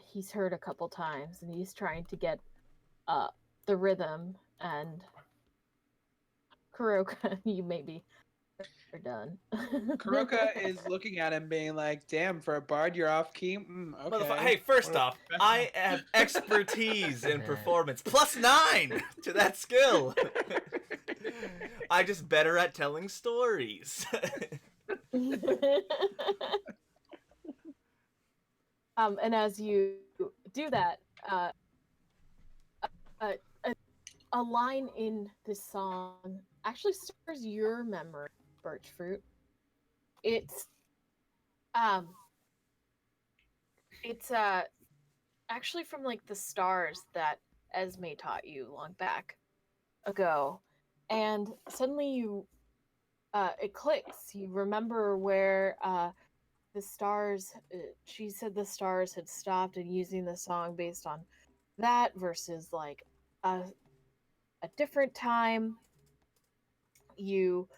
he's heard a couple times, and he's trying to get the rhythm. And Kuroka, you maybe are done. Kuroka is looking at him, being like, "Damn, for a bard, you're off key." Okay. Hey, first What a off, professional. I have expertise in performance. +9 to that skill. I'm just better at telling stories. And as you do that, a line in this song actually stirs your memory, Birchfruit. It's actually from like the stars that Esme taught you long back ago, and suddenly you it clicks. You remember where the stars. She said the stars had stopped, and using the song based on that versus like a different time. You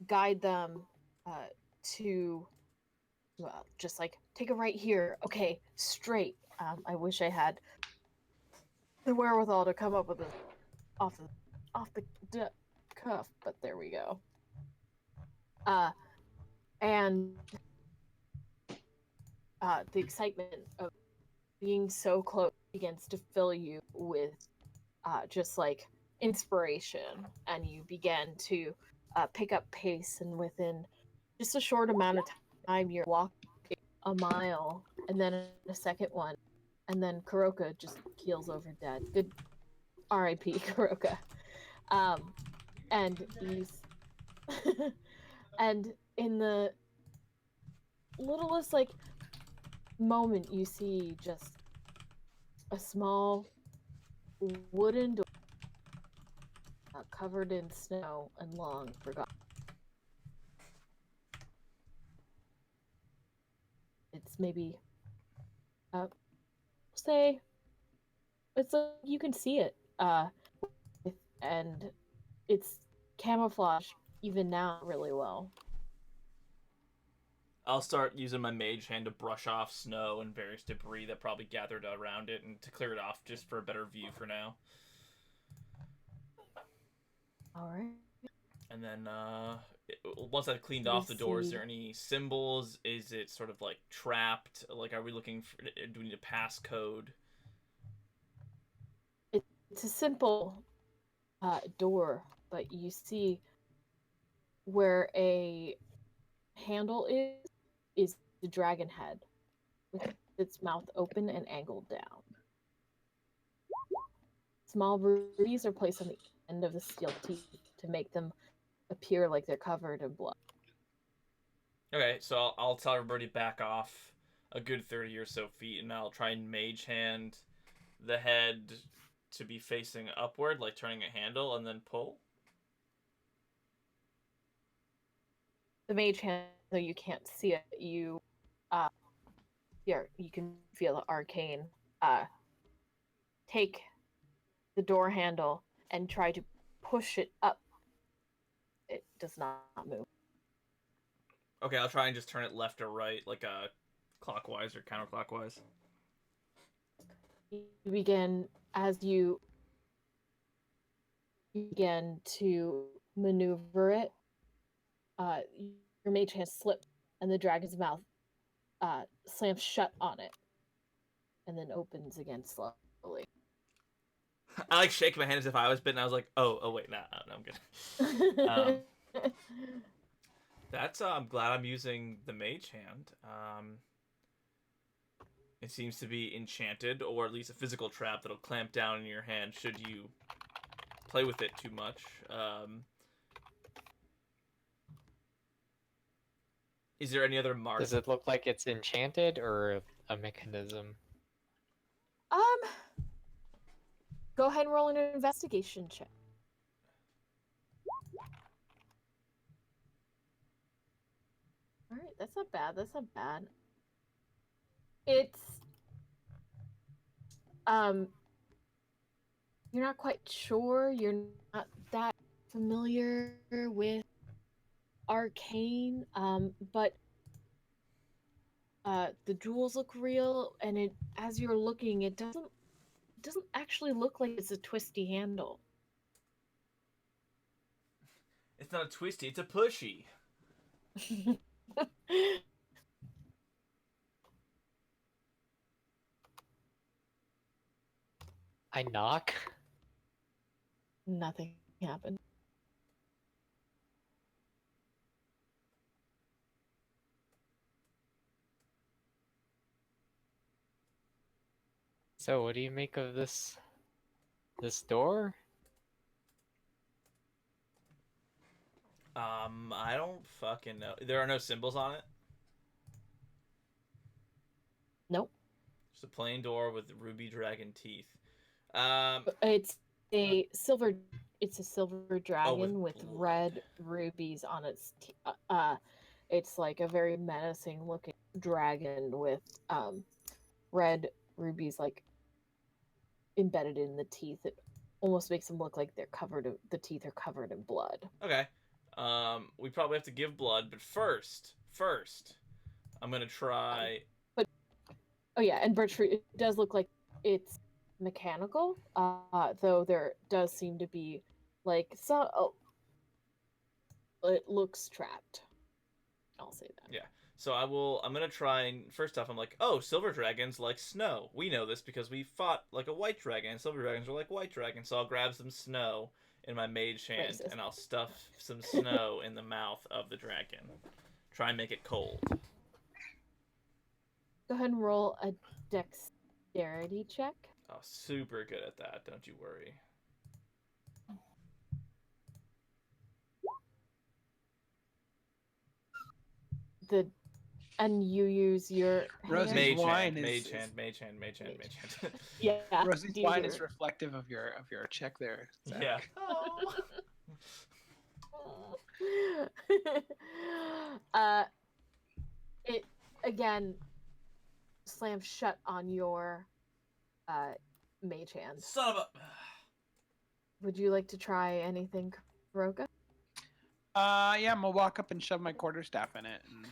guide them to just like take a right here. Okay, straight. I wish I had the wherewithal to come up with this off the cuff, but there we go. And the excitement of being so close begins to fill you with just like inspiration, and you begin to pick up pace, and within just a short amount of time you're walking a mile and then a second one, and then Kuroka just keels over dead. Good R.I.P. Kuroka. And he's and in the littlest like moment you see just a small wooden door covered in snow and long forgotten. It's maybe say it's like you can see it and it's camouflaged even now really well. I'll start using my mage hand to brush off snow and various debris that probably gathered around it, and to clear it off just for a better view for now. All right. And then once I've cleaned off the door, is there any symbols? Is it sort of like trapped? Like, are we looking for? Do we need a passcode? It's a simple door, but you see where a handle is the dragon head with its mouth open and angled down. Small rubies are placed on the end of the steel teeth to make them appear like they're covered in blood. Okay, so I'll tell everybody back off a good 30 or so feet, and I'll try and mage hand the head to be facing upward, like turning a handle, and then pull. The mage hand, though you can't see it, you can feel the arcane take the door handle and try to push it up. It does not move. Okay, I'll try and just turn it left or right, like clockwise or counterclockwise. You begin as you begin to maneuver it. Your mage hand slips, and the dragon's mouth slams shut on it, and then opens again slowly. I like shake my hand as if I was bitten. I was like, oh wait, no, I'm good. I'm glad I'm using the mage hand. It seems to be enchanted, or at least a physical trap that'll clamp down in your hand should you play with it too much. Is there any other mark? Does it look like it's enchanted or a mechanism? Go ahead and roll an investigation check. All right, that's not bad. That's not bad. It's you're not quite sure. You're not that familiar with arcane, but the jewels look real, and it as you're looking, it doesn't actually look like it's a twisty handle. It's not a twisty, it's a pushy. I knock. Nothing happened. So what do you make of this door? I don't fucking know. There are no symbols on it? Nope. Just a plain door with ruby dragon teeth. It's a silver dragon with blood. red rubies on its it's like a very menacing looking dragon with red rubies like embedded in the teeth. It almost makes them look like the teeth are covered in blood. Okay. We probably have to give blood, but first, I'm gonna try. Oh yeah, and Bertrude, it does look like it's mechanical, though there does seem to be like it looks trapped. I'll say that. Yeah. So I'm gonna try and first off, I'm like, oh, silver dragons like snow. We know this because we fought like a white dragon, and silver dragons are like white dragons. So I'll grab some snow in my mage hand, Racist. and I'll stuff some snow in the mouth of the dragon. Try and make it cold. Go ahead and roll a dexterity check. Oh, super good at that. Don't you worry. And you use your Rosie's hand? Mage hand. Yeah. Rosie's use wine your- is reflective of your check there. Zach. Yeah. It again slams shut on your mage hand. Son of a. Would you like to try anything, Kuroka? Yeah, I'm gonna walk up and shove my quarterstaff in it and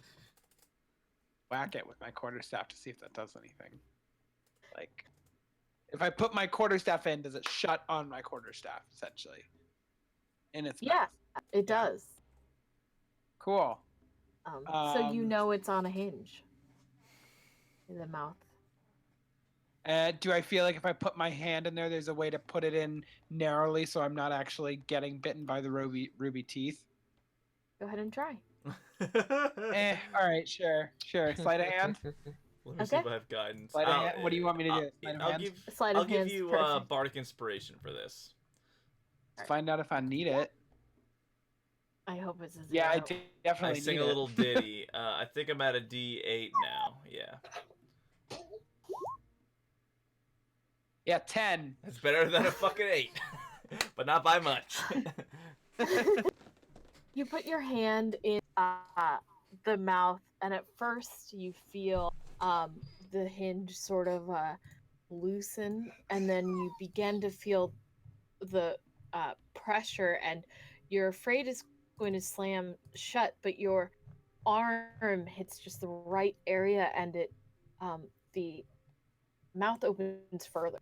whack it with my quarterstaff to see if that does anything. Like, if I put my quarterstaff in, does it shut on my quarterstaff essentially? In its Yeah, mouth? it Yeah. does. Cool. So you know it's on a hinge in the mouth. Do I feel like if I put my hand in there, there's a way to put it in narrowly so I'm not actually getting bitten by the ruby teeth? Go ahead and try. All right, sure. Sleight of hand. Let me see Okay. if I have guidance. Sleight of hand? What do you want me to do? Sleight of I'll hand? give Sleight I'll of give hand's you perfect. bardic inspiration for this. Let's find out if I need it. I hope it's a zero. Yeah, I I definitely sing need a it. little ditty. I think I'm at a D8 now. Yeah, Yeah, 10. that's better than a fucking 8, but not by much. You put your hand in the mouth, and at first you feel the hinge sort of loosen, and then you begin to feel the pressure, and you're afraid it's going to slam shut, but your arm hits just the right area, and the mouth opens further.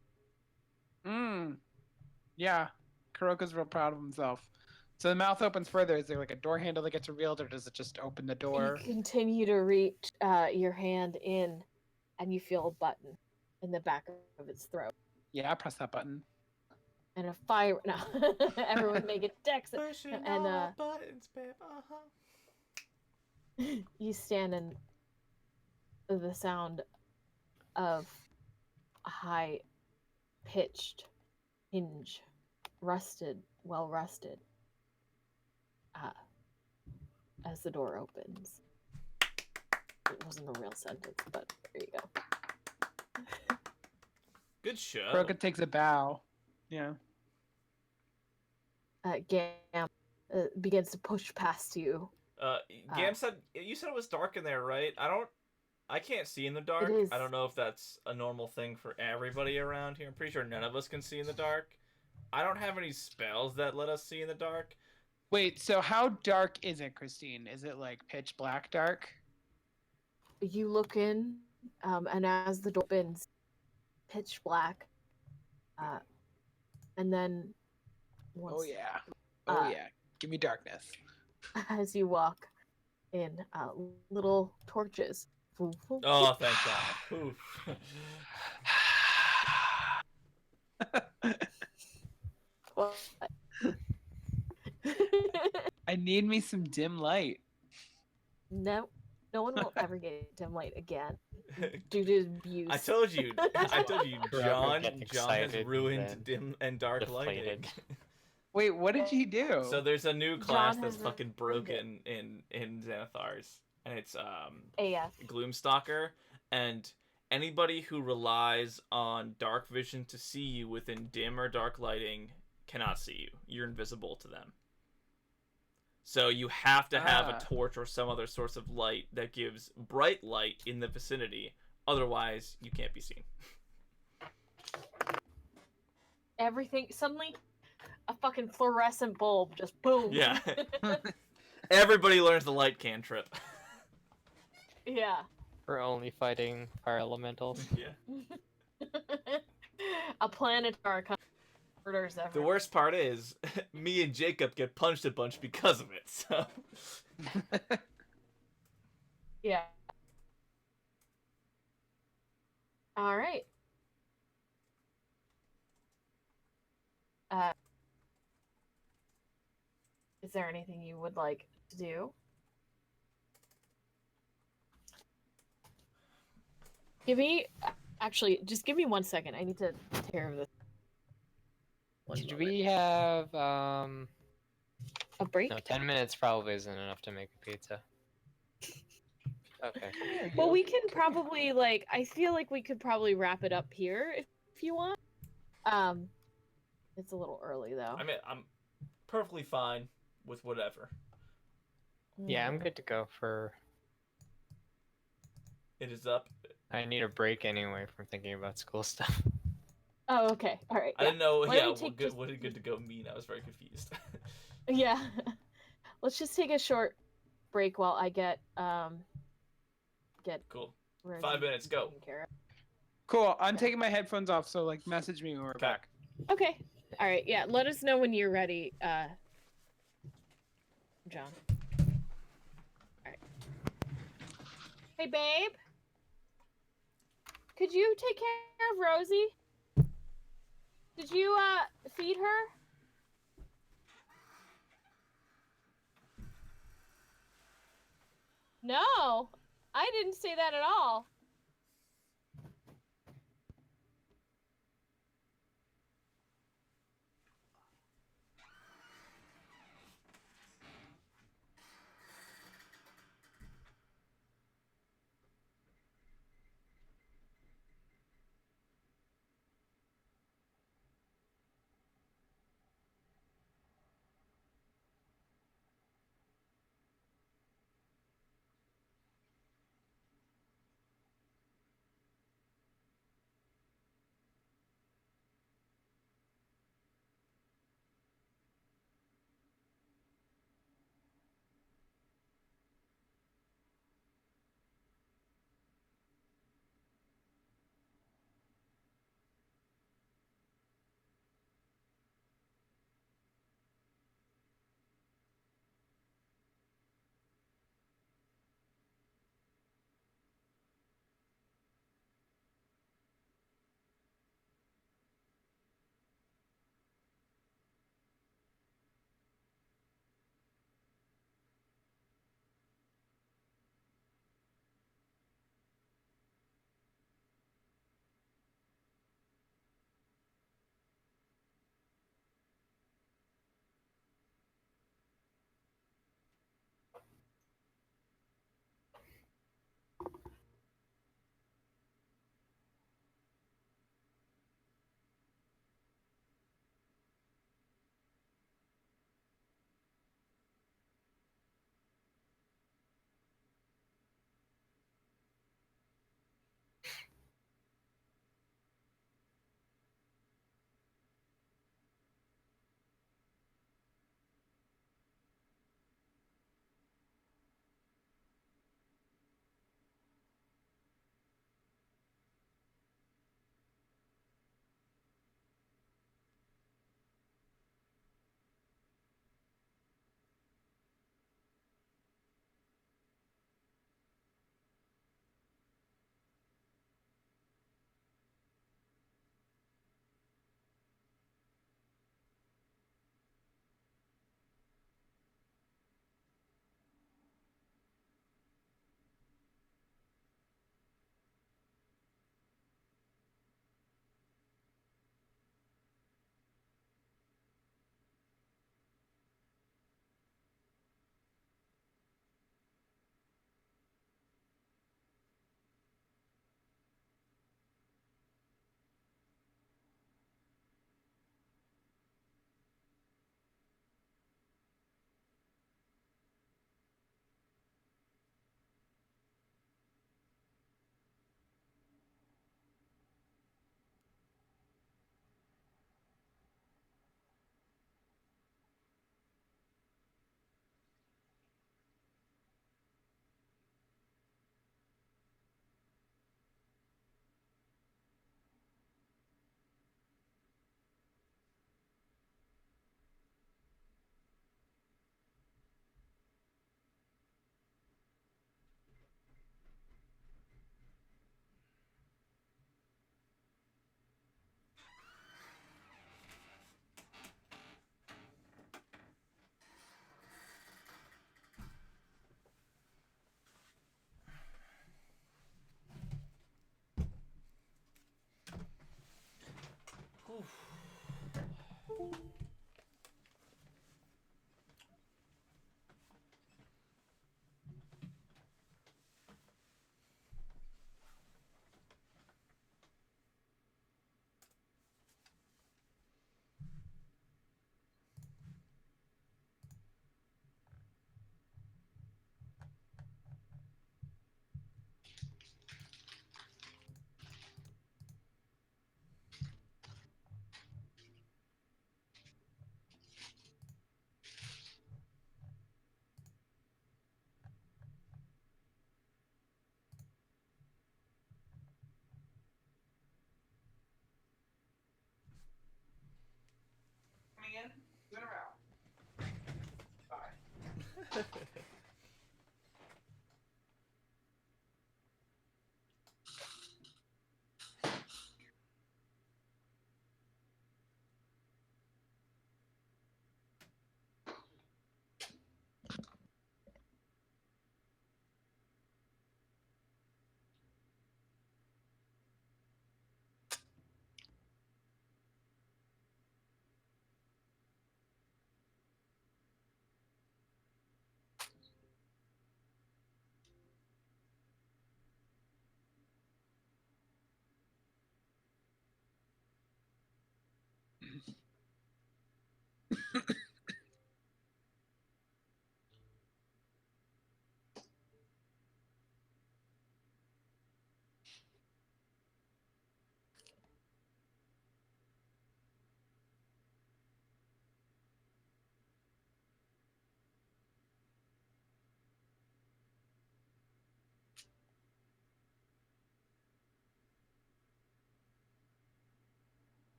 Yeah. Kuroko's real proud of himself. So the mouth opens further. Is there like a door handle that gets revealed, or does it just open the door? You continue to reach your hand in, and you feel a button in the back of its throat. Yeah, I press that button. And a fire. No, everyone make it dex. Pushing And all buttons, babe. you stand in the sound of a high-pitched hinge, well rusted, as the door opens. It wasn't a real sentence, but there you go. Good show. Kuroko takes a bow. Yeah. Gam begins to push past you. Gam said you said it was dark in there, right? I can't see in the dark. It is. I don't know if that's a normal thing for everybody around here. I'm pretty sure none of us can see in the dark. I don't have any spells that let us see in the dark. Wait, so how dark is it, Christine? Is it like pitch black dark? You look in, and as the door opens, pitch black, and then once, Oh yeah. Oh yeah. Give me darkness. as you walk in, little torches. Oh, thank God. Oof. I need me some dim light. No one will ever get dim light again due to abuse. I told you, Kuroko John gets has excited ruined and dim and dark lighting. deflated. Wait, what did he do? So there's a new class John that's has fucking ruined broken in Xanathar's, and it's AF. Gloomstalker, and anybody who relies on dark vision to see you within dim or dark lighting cannot see you. You're invisible to them. So you have to have a torch or some other source of light that gives bright light in the vicinity. Otherwise, you can't be seen. Everything suddenly, a fucking fluorescent bulb just boom. Yeah. Everybody learns the light cantrip. Yeah. We're only fighting fire elementals. Yeah. A planetar murders The everyone. worst part is, me and Jacob get punched a bunch because of it. So. Yeah. All right. Is there anything you would like to do? Just give me 1 second. I need to take care of this. Did we have A break? no, 10 minutes probably isn't enough to make a pizza. Okay. Well, we can probably I feel like we could probably wrap it up here if you want. It's a little early though. I mean, I'm perfectly fine with whatever. Yeah, I'm good to go for It is up. I need a break anyway from thinking about school stuff. Oh, okay. All right. I didn't know. Why Yeah, don't we take what did good to go mean? I was very confused. Yeah. Let's just take a short break while I get Cool. Rosie 5 minutes, go. taken care of. Cool. I'm taking my headphones off, so like message me when we're back. Okay. All right. Yeah. Let us know when you're ready, John. All right. Hey, babe. Could you take care of Rosie? Did you feed her? No, I didn't say that at all.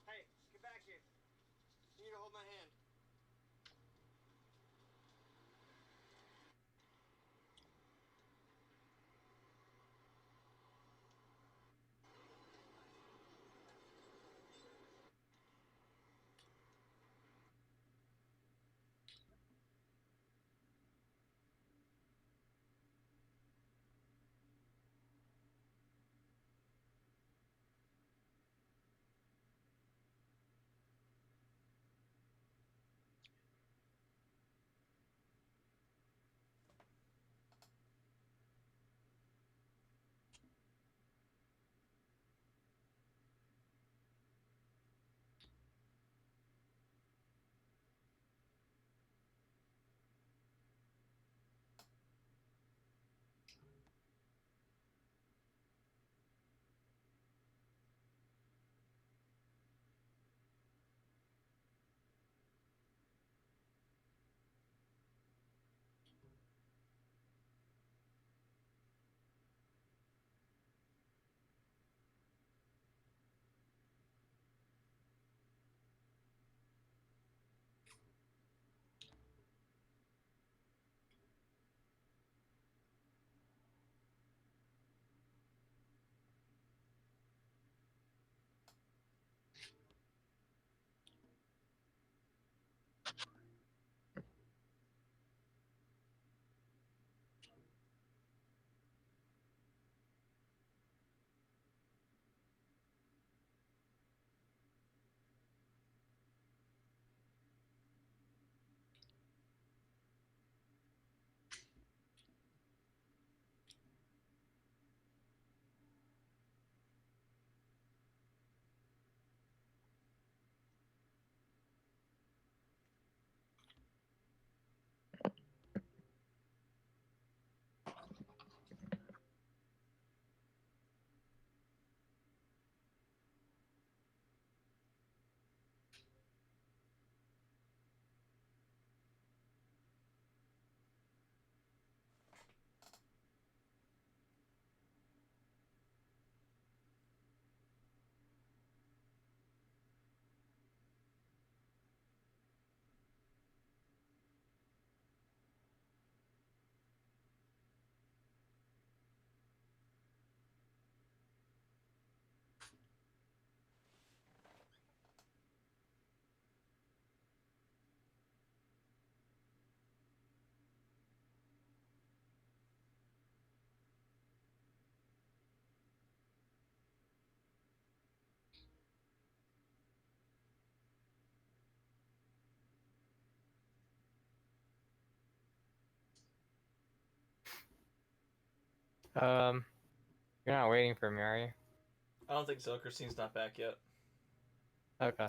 Hey, get back here. You need to hold my hand. You're not waiting for me, are you? I don't think so. Christine's not back yet. Okay.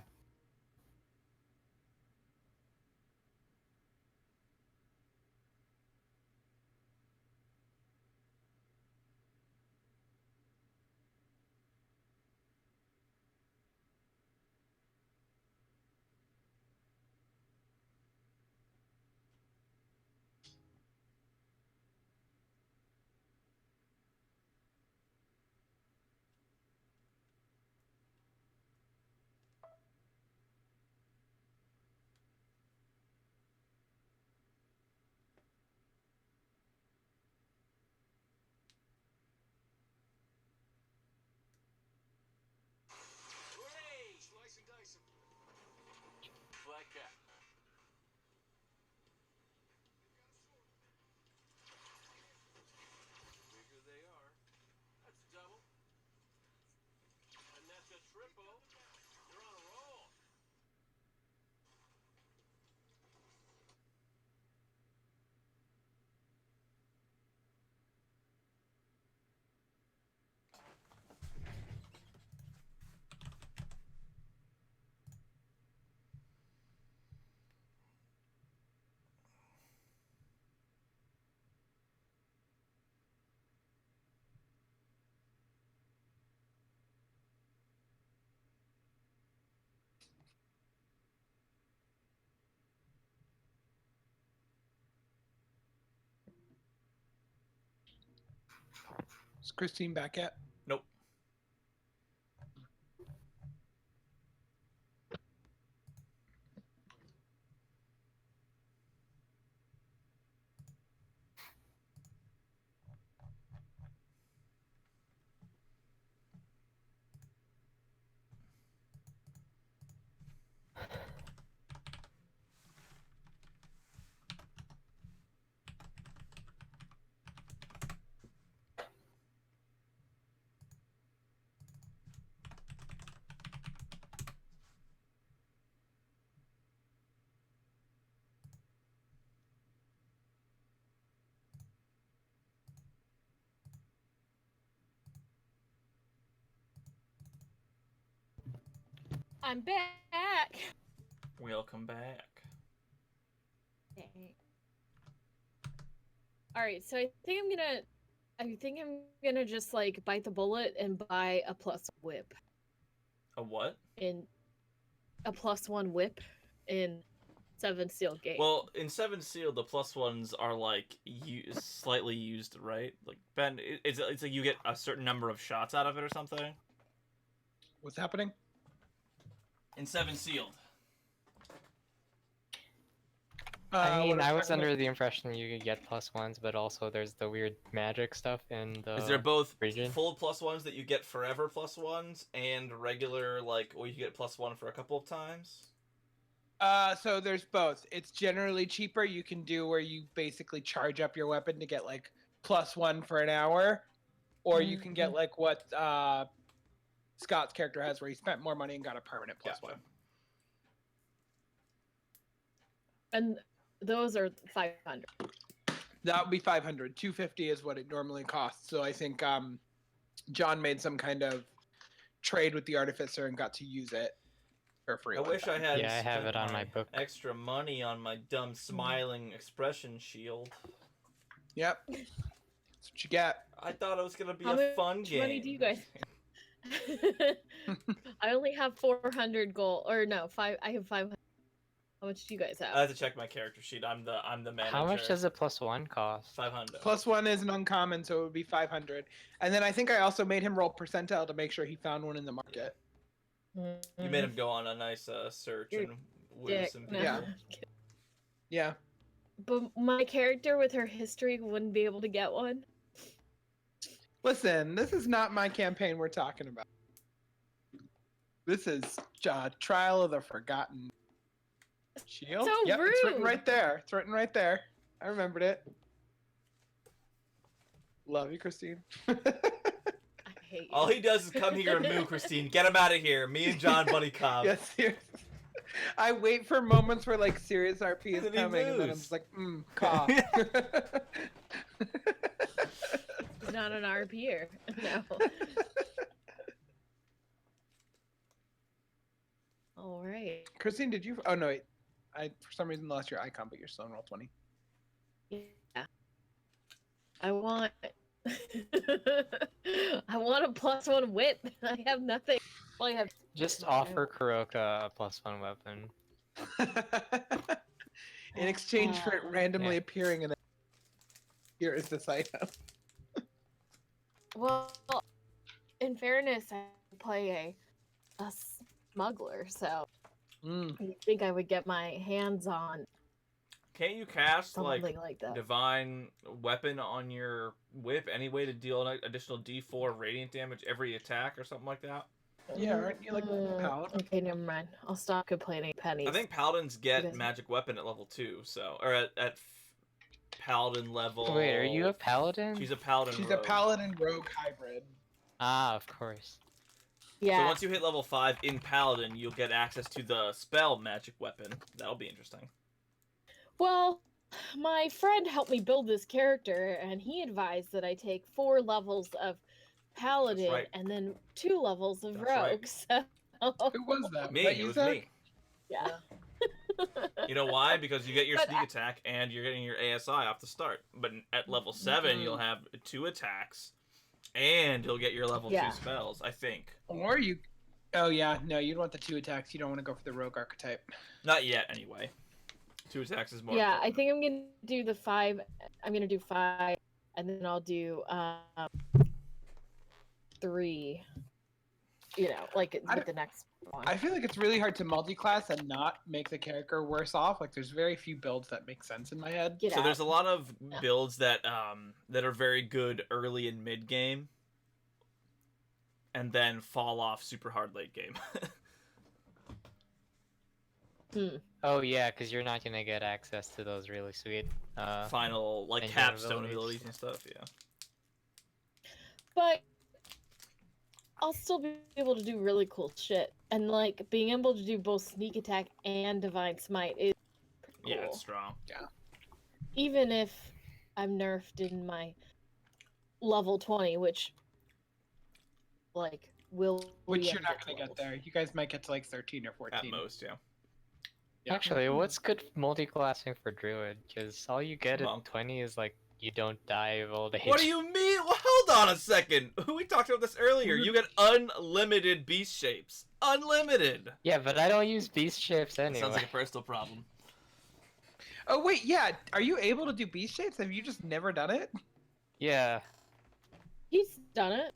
Hooray! Slice and dice 'em. Like that. Is Christine back yet? Nope. I'm back. Welcome back. All right, so I think I'm gonna just like bite the bullet and buy a +1 whip A what? in a +1 whip in 7 Steel Gate. Well, in Seven Seal, the +1s are like slightly used, right? Like Ben, it's like you get a certain number of shots out of it or something. What's happening? In Seven Sealed. I mean, what I are we was talking under the impression you could get +1s, but also there's the weird magic stuff in the Is there both region. full +1s that you get forever +1s and regular like, or you get +1 for a couple of times? So there's both. It's generally cheaper. You can do where you basically charge up your weapon to get like +1 for an hour, or you can get like what Scott's character has, where he spent more money and got a permanent +1. Gotcha. And those are 500. That would be 500. 250 is what it normally costs. So I think John made some kind of trade with the artificer and got to use it for free. I wish I had. Yeah, I have spent it on my book. Extra money on my dumb smiling expression shield. Yep. That's what you get. I thought it was gonna be How a fun much game. money do you guys? I only have 400 gold, or no, I have 500. How much do you guys I have? have to check my character sheet. I'm the manager. How much does a +1 cost? 500. +1 is an uncommon, so it would be 500. And then I think I also made him roll percentile to make sure he found one in the market. You made him go on a nice search You're and woo Dick. some No. people. Yeah. Yeah. But my character with her history wouldn't be able to get one. Listen, this is not my campaign we're talking about. This is Trial of the Forgotten Shield. So Yep, it's written rude. right there. It's written right there. I remembered it. Love you, Christine. I hate you. All he does is come here and moo, Christine. Get him out of here. Me and John buddy cop. Yes, serious. I wait for moments where like serious RP is And he coming, and then I'm moves. just like, caw. He's not an RPer. No. All right. Christine, did you? Oh no, wait. I for some reason lost your icon, but you're still in roll 20. Yeah. I want. I want a +1 whip. I have nothing. Well, I have. Just offer Kuroka a +1 weapon. In exchange for it randomly Yeah. appearing in. Here is this item. Well, in fairness, I play a smuggler, so I think I would get my hands on Can't you cast something like like that. divine weapon on your whip anyway to deal an additional D4 radiant damage every attack or something like that? Yeah, aren't you like a paladin? Okay, never mind. I'll stop complaining, pennies. I think paladins get Because- magic weapon at level 2, so or at paladin level. Wait, are you a paladin? She's a paladin. She's a rogue. paladin rogue hybrid. Ah, of course. Yeah. So once you hit level 5 in paladin, you'll get access to the spell magic weapon. That'll be interesting. Well, my friend helped me build this character, and he advised that I take 4 levels of paladin right. and then 2 levels of That's right. rogue. So, Who was that? Me, Was that it you, was Zach? me. yeah. You know why? Because you get your But sneak attack and you're getting your ASI off the start. But at level 7, you'll have 2 attacks and you'll get your level 2 Yeah. spells, I think. Or you. Oh yeah, no, you'd want the 2 attacks. You don't want to go for the rogue archetype. Not yet, anyway. 2 attacks is more Yeah, I important. think I'm gonna do the 5. I'm gonna do 5, and then I'll do 3. You know, like with the next one. I feel like it's really hard to multi-class and not make the character worse off. Like, there's very few builds that make sense in my head. Get So out. there's a lot of builds that are very good early and mid game, and then fall off super hard late game. Oh yeah, because you're not gonna get access to those really sweet. Final like Engine capstone abilities. abilities and stuff. Yeah. But I'll still be able to do really cool shit. And like being able to do both sneak attack and divine smite is pretty cool. Yeah, it's strong. Even if I'm nerfed in my level 20, which like will Which be you're at not this gonna get level. there. You guys might get to like 13 or 14. At most, yeah. Yeah. Actually, what's good multi-classing for druid? Because all you get Monk. at 20 is like you don't die of old age. What do you mean? Well, hold on a second. We talked about this earlier. You get unlimited beast shapes. Unlimited. Yeah, but I don't use beast shapes anyway. Sounds like a personal problem. Oh wait, yeah. Are you able to do beast shapes? Have you just never done it? Yeah, He's done it.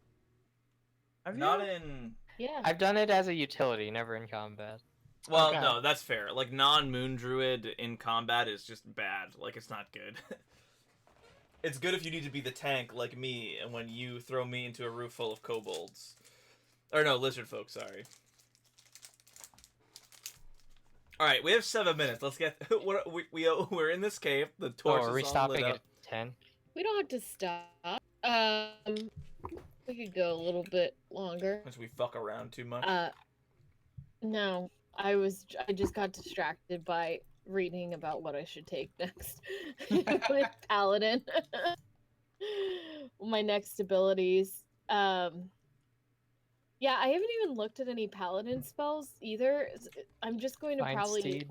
Have you? Not in. Yeah. I've done it as a utility, never in combat. Well, Okay. no, that's fair. Like non-moon druid in combat is just bad. Like it's not good. It's good if you need to be the tank like me, and when you throw me into a roof full of kobolds, or no, lizard folk. Sorry. All right, we have 7 minutes. Let's get. We're in this cave. The Oh, torch are we is all stopping lit at up. 10? We don't have to stop. We could go a little bit longer. As we fuck around too much. No. I just got distracted by reading about what I should take next with Paladin. My next abilities. Yeah, I haven't even looked at any Paladin spells either. I'm just going to Find probably. Steed.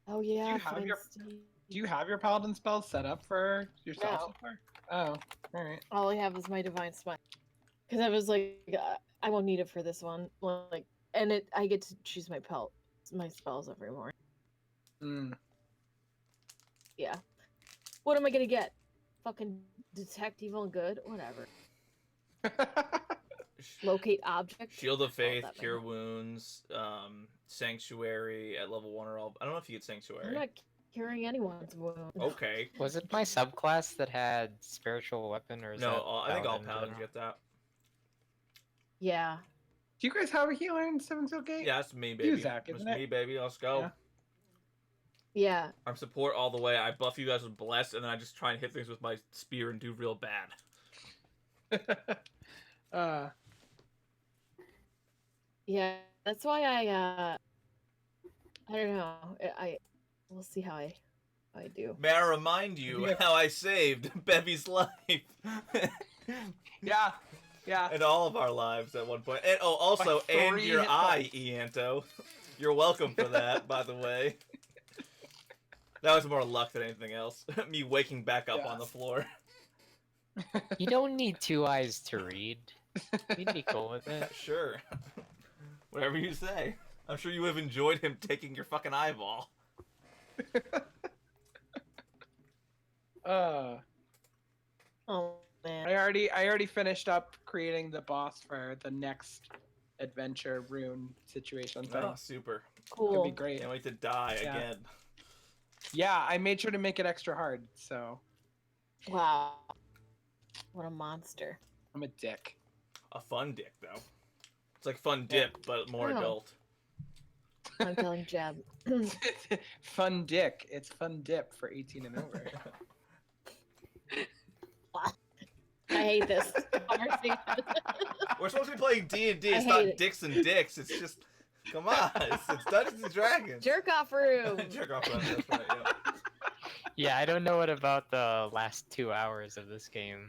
Oh yeah, have Find your- Steed. Do you have your paladin spells set up for yourself No. so far? Oh, all right. All I have is my divine smite. Because I was like, I won't need it for this one. Like, and I get to choose my spells every morning. Mm. Yeah. What am I gonna get? Fucking detect evil and good? Whatever. Locate object. Shield of Faith, that Cure might- Wounds, Sanctuary at level 1 are all. I don't know if you get I'm Sanctuary. not curing anyone's wound. Okay. Was it my subclass that had spiritual weapon, or is No, that I think all paladin in paladins general? get that. Yeah. Do you guys have a healer in Seventh Seal Gate? Yeah, that's me, baby. You, Zach, That's isn't it? me, baby. Let's go. Yeah. Yeah. I'm support all the way. I buff you guys with Bless, and then I just try and hit things with my spear and do real bad. Yeah. That's why I don't know. We'll see how I do. May I remind you Yeah. how I saved Bevy's life? yeah, yeah. And all of our lives at one point. And also, Like and 3 your hit eye, Ianto. You're welcome for that, by the way. That was more luck than anything else. Me waking back up on the floor. You don't need 2 eyes to read. You'd be cool with it. Sure. Whatever you say. I'm sure you would have enjoyed him taking your fucking eyeball. Oh man. I already finished up creating the boss for the next adventure rune situation thing. Oh, super. Could Cool. be great. Can't wait to die Yeah. again. Yeah, I made sure to make it extra hard, so Wow. What a monster. I'm a dick. A fun dick, though. It's like fun dip, but more Oh. adult. I'm telling Jeb. Fun dick. It's fun dip for 18 and over. I hate this conversation. We're supposed to be playing D&D. I It's not hate it. dicks and dicks. It's just, come on. It's Dungeons and Dragons. Jerk off room. Jerk off room, that's right, yeah. Yeah, I don't know what about the last 2 hours of this game.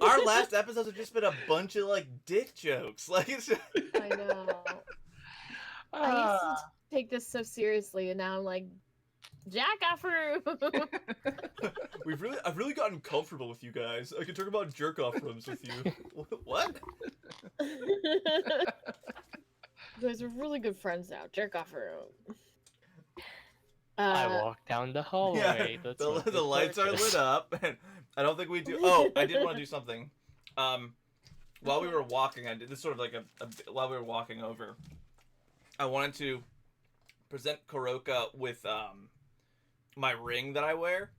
Our last episodes have just been a bunch of, like, dick jokes. Like, it's just... I know. I used to take this so seriously, and now I'm like, jack off room. I've really gotten comfortable with you guys. I can talk about jerk off rooms with you. What? You guys are really good friends now. Jerk off room. I walk down the hallway. That's what the lights are torch is. lit up, and I don't think we do. Oh, I did want to do something. while we were walking, I did this sort of like while we were walking over, I wanted to present Kuroka with my ring that I wear,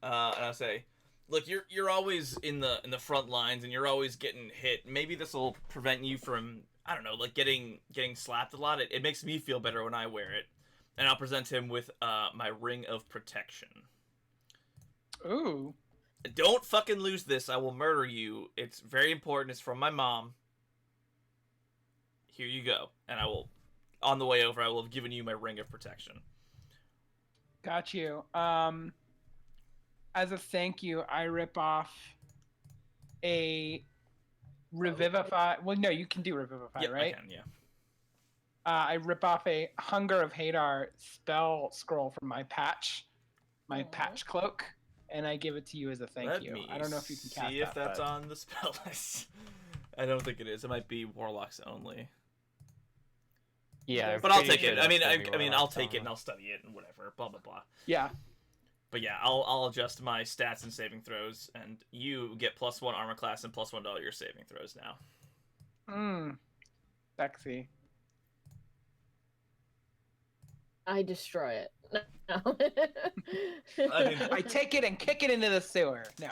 and I say, look, you're always in the front lines and you're always getting hit. Maybe this will prevent you from, I don't know, like getting slapped a lot. It makes me feel better when I wear it, and I'll present him with my ring of protection. Ooh. Don't fucking lose this. I will murder you. It's very important. It's from my mom. Here you go. And I will, on the way over, I will have given you my ring of protection. Got you. As a thank you, I rip off a Revivify. Well, no, you can do Revivify, Yeah, right? I can, yeah. I rip off a Hunger of Hadar spell scroll from my patch cloak, and I give it to you as a thank Let you. me I don't know if you can cast see if that, that's but- on the spell list. I don't think it is. It might be Warlocks only. Yeah, I'm But I'll pretty take sure it. I mean, that's gonna be I'll Warlocks take it only. and I'll study it and whatever. Blah blah blah. Yeah. But yeah, I'll adjust my stats and saving throws, and you get +1 armor class and +1 to all your saving throws now. Sexy. I destroy it. No. I mean, I take it and kick it into the sewer. No.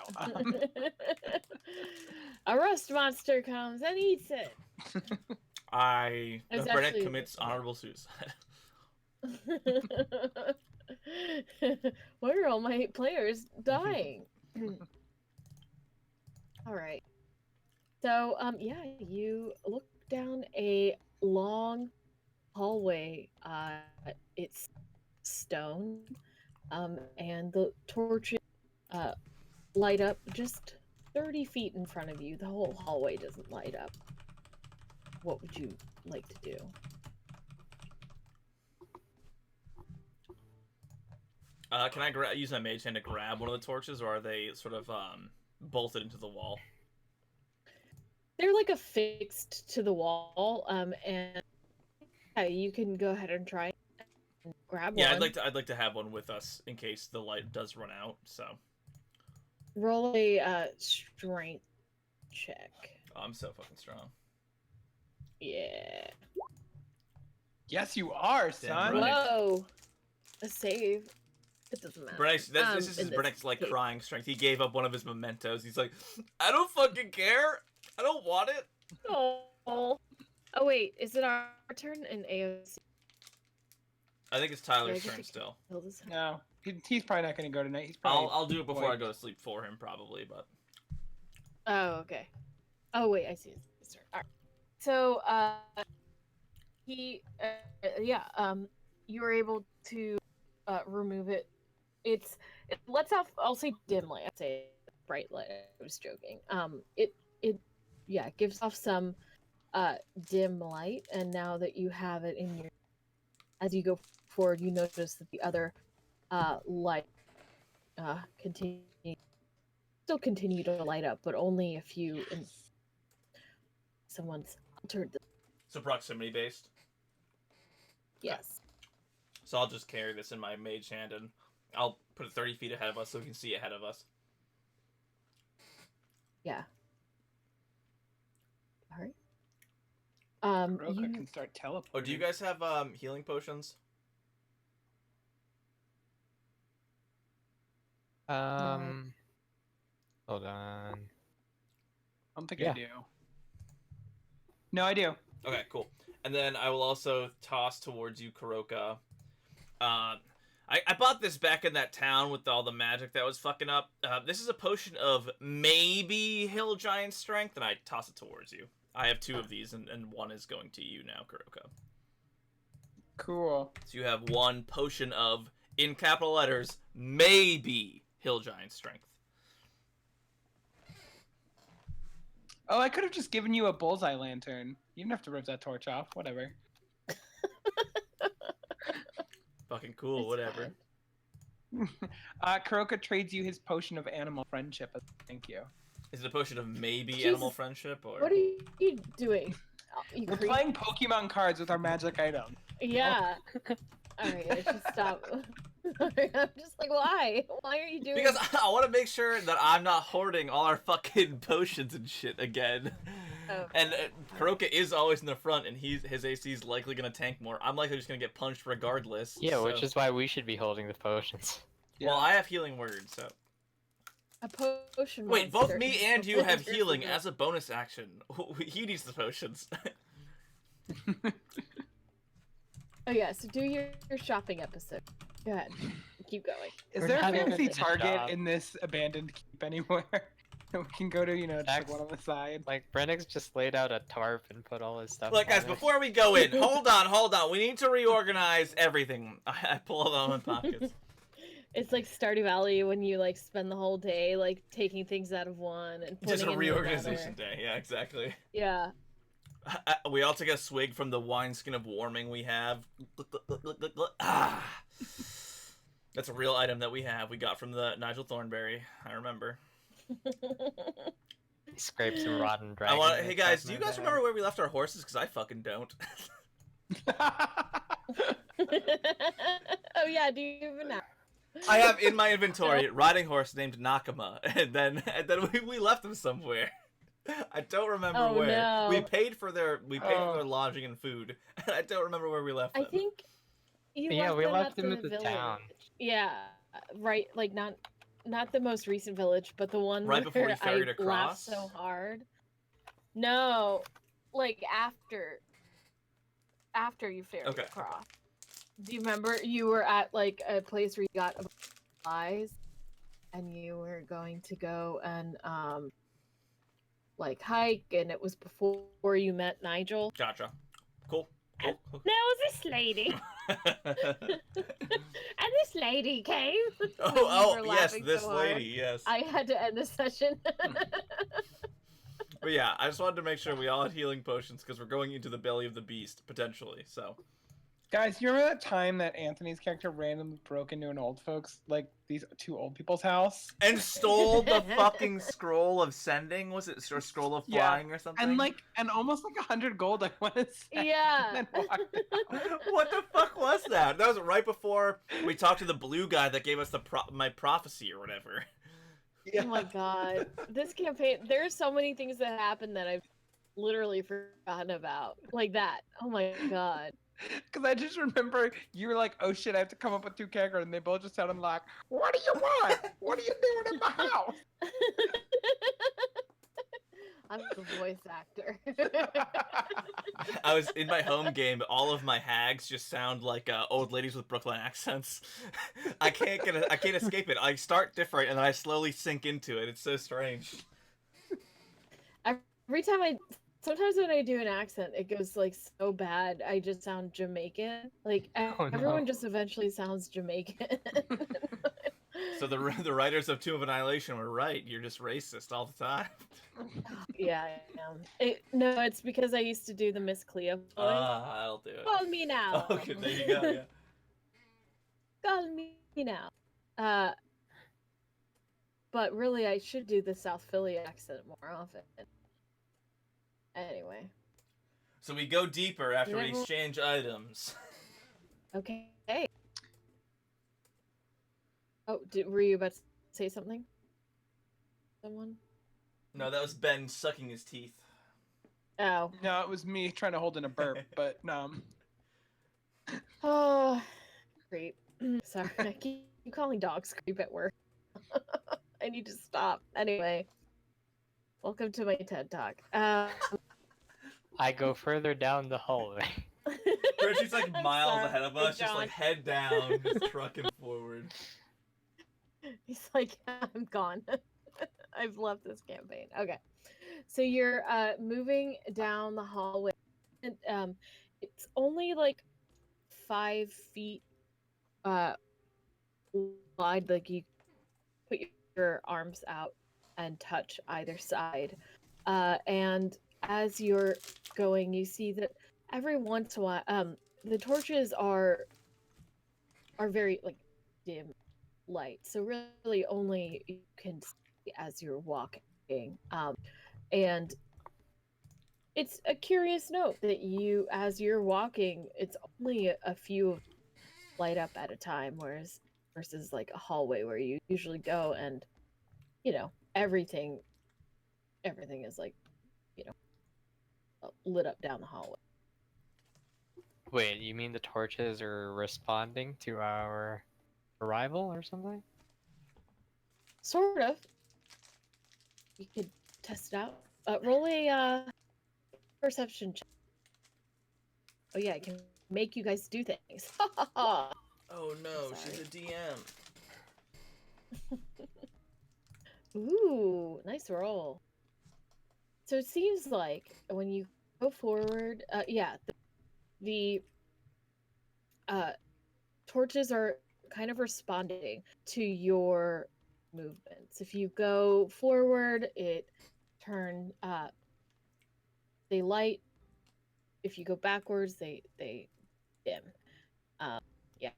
A rust monster comes and eats it. There's Brennick actually- commits honorable suicide. Why are all my players dying? All right. So, yeah, you look down a long hallway. It's stone, and the torches light up just 30 feet in front of you. The whole hallway doesn't light up. What would you like to do? Can I use my mage hand to grab one of the torches, or are they sort of bolted into the wall? They're like affixed to the wall, and yeah, you can go ahead and try and grab Yeah, one. I'd like to have one with us in case the light does run out. So Roll a strength check. I'm so fucking strong. Yeah. Yes, you are, Damn son. right. Whoa. A save. It doesn't matter. This is in this Brennick's like case. crying strength. He gave up one of his mementos. He's like, I don't fucking care. I don't want it. Oh. Oh wait, is it our turn in AOC? I think it's Yeah, I Tyler's guess turn we still. Kill this- No, he's probably not going to go tonight. He's probably. I'll do it before I wiped. go to sleep for him, probably. But Oh, okay. Oh wait, I see his turn. All right. So, you were able to remove it. It lets off. I'll say dim light. I'll say bright light. I was joking. It gives off some dim light, and now that you have it in your, as you go forward, you notice that the other light still continue to light up, but only a few. In someone's altered the so proximity based. yes. So I'll just carry this in my mage hand and I'll put it 30 feet ahead of us so we can see ahead of us. Yeah. All right. Roka You can start teleporting. Oh, do you guys have healing potions? Hold on. I don't think Yeah. I do. No, I do. Okay, cool. And then I will also toss towards you, Kuroka. I bought this back in that town with all the magic that was fucking up. This is a potion of maybe Hill Giant Strength, and I toss it towards you. I have 2 of these, and one is going to you now, Kuroka. Cool. So you have 1 potion of, in capital letters, maybe Hill Giant Strength. Oh, I could have just given you a bullseye lantern. You didn't have to rip that torch off. Whatever. Fucking cool, it's whatever. fine. Kuroka trades you his potion of animal friendship as a thank you. Is it a potion of maybe Jesus. animal friendship, or? What are you doing? You We're creep. playing Pokemon cards with our magic item. Yeah. All right, I should stop. I'm just like, why? Why are you doing? Because I want to make sure that I'm not hoarding all our fucking potions and shit again. Oh. And Kuroka is always in the front, and his AC is likely gonna tank more. I'm likely just gonna get punched regardless. Yeah, so. which is why we should be holding the potions. Well, I have healing word, so. A potion. Wait, both monster. me and you have healing as a bonus action. He needs the potions. Oh yeah, so do your shopping episode. Go ahead. Keep going. Is We're there a not even fancy in the Target shop. in this abandoned keep anywhere that we can go to? You know, just like Jack's- one on the side. Like, Brennick's just laid out a tarp and put all his stuff Look, guys, on it. before we go in, hold on. We need to reorganize everything. I pull it out of my pockets. It's like Stardew Valley when you like spend the whole day like taking things out of one and putting Just a in reorganization another. day. Yeah, exactly. Yeah. We all take a swig from the wineskin of warming we have. Ah. That's a real item that we have. We got from the Nigel Thornberry. I remember. He scraped some rotten I dragon. want. and Hey it's guys, up do you my guys bag. remember where we left our horses? Because I fucking don't. Oh yeah, do you even know? I have in my inventory riding horse named Nakama, and then we left him somewhere. I don't remember Oh, where. no. We paid for their Oh. lodging and food, and I don't remember where we left I them. think you Yeah, we left them him at at the village. town. Yeah, right. Like not the most recent village, but the one Right before we where ferried I across? laughed so hard. No, like after you ferried Okay. across. Do you remember you were at like a place where you got supplies, and you were going to go and like hike, and it was before you met Nigel. Gotcha. Cool. Cool. There was this lady, and this lady came. Oh, We were yes, laughing this so hard. lady, yes. I had to end the session. But yeah, I just wanted to make sure we all had healing potions because we're going into the belly of the beast potentially. So Guys, you remember that time that Anthony's character randomly broke into an old folks, like these two old people's house? and stole the fucking scroll of sending. Was it or scroll of Yeah, flying or something? And almost like 100 gold, I want to say. Yeah. And then walked out. What the fuck was that? That was right before we talked to the blue guy that gave us the my prophecy or whatever. Yeah. Oh my god. This campaign, there's so many things that happened that I've literally forgotten about. Like that. Oh my god. Because I just remember you were like, oh shit, I have to come up with two characters, and they both just sounded like, what do you want? What are you doing in my house? I'm the voice actor. I was in my home game. All of my hags just sound like old ladies with Brooklyn accents. I can't escape it. I start different and then I slowly sink into it. It's so strange. Every time sometimes when I do an accent, it goes like so bad. I just sound Jamaican. Like Oh, no. everyone just eventually sounds Jamaican. So the writers of Tomb of Annihilation were right. You're just racist all the time. Yeah, I am. No, it's because I used to do the Miss Cleo voice. I'll do it. Call me now. Okay, there you go. Yeah. Call me now. But really, I should do the South Philly accent more often. Anyway. So we go deeper after we Never- exchange items. Okay. Oh, were you about to say something? Someone? No, that was Ben sucking his teeth. Oh. No, it was me trying to hold in a burp, but Oh, creep. Sorry, I keep calling dogs creep at work. I need to stop. Anyway, welcome to my TED Talk. I go further down the hallway. She's like I'm miles sorry, ahead of us, just John. like head down, just trucking forward. He's like, I'm gone. I've left this campaign. Okay. So you're moving down the hallway. And it's only like 5 feet wide. Like you put your arms out and touch either side. And as you're going, you see that every once in a while, the torches are very like dim light, so really only you can see as you're walking. And it's a curious note that as you're walking, it's only a few light up at a time, versus like a hallway where you usually go and everything is like lit up down the hallway. Wait, you mean the torches are responding to our arrival or something? Sort of. You could test it out. Roll a perception check. Oh yeah, I can make you guys do things. Oh no, Sorry. she's a DM. Ooh, nice roll. So it seems like when you go forward, the torches are kind of responding to your movements. If you go forward, it turn they light. If you go backwards, they dim. Yeah.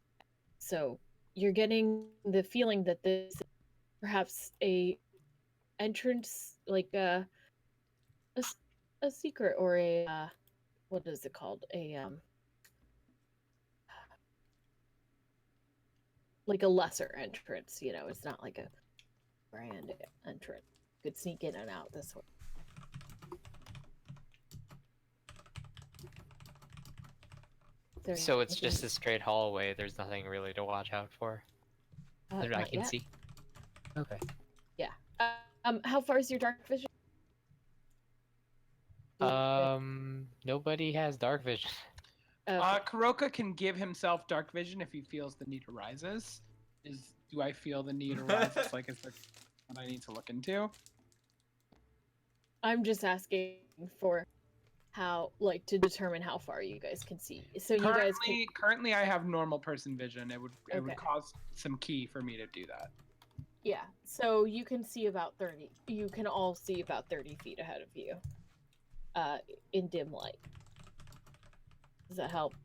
So you're getting the feeling that this is perhaps a entrance, like a secret or a what is it called? A like a lesser entrance. You know, it's not like a grand entrance. You could sneak in and out this way. So it's just a straight hallway. There's nothing really to watch out for. That I Not can yet. see. Okay. Yeah. How far is your dark vision? Nobody has dark vision. Okay. Kuroka can give himself dark vision if he feels the need arises. Do I feel the need arises? Like, is there what I need to look into? I'm just asking for how, like, to determine how far you guys can see. So you guys can. Currently, I have normal person vision. It would Okay. cost some key for me to do that. Yeah. So you can see about 30. You can all see about 30 feet ahead of you. In dim light. Does that help?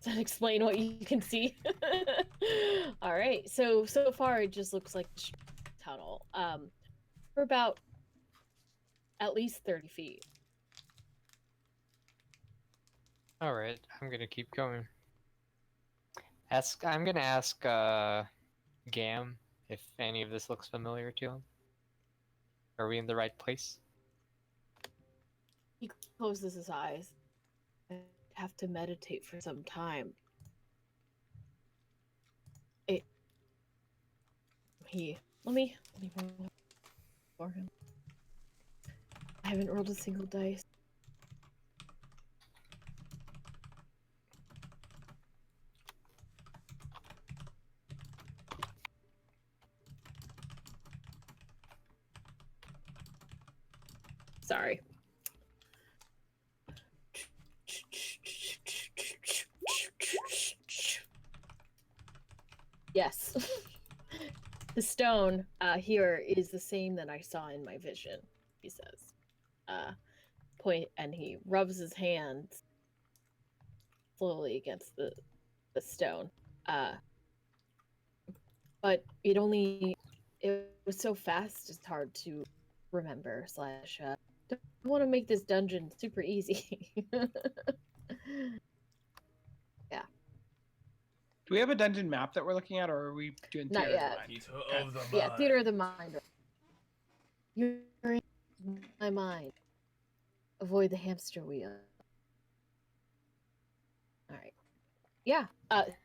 Does that explain what you can see? All right. So far it just looks like a tunnel. For about at least 30 feet. All right, I'm gonna keep going. I'm gonna ask Gam if any of this looks familiar to him. Are we in the right place? He closes his eyes. I have to meditate for some time. Let me roll for him. I haven't rolled a single dice. Sorry. Yes. The stone here is the same that I saw in my vision, he says. Point, and he rubs his hands slowly against the stone. But it was so fast, it's hard to remember, slash, don't want to make this dungeon super easy. Yeah. Do we have a dungeon map that we're looking at, or are we doing Not theater of the yet. mind? Theater of the mind. Yeah, theater of the mind. You're in my mind. Avoid the hamster wheel. All right. Yeah.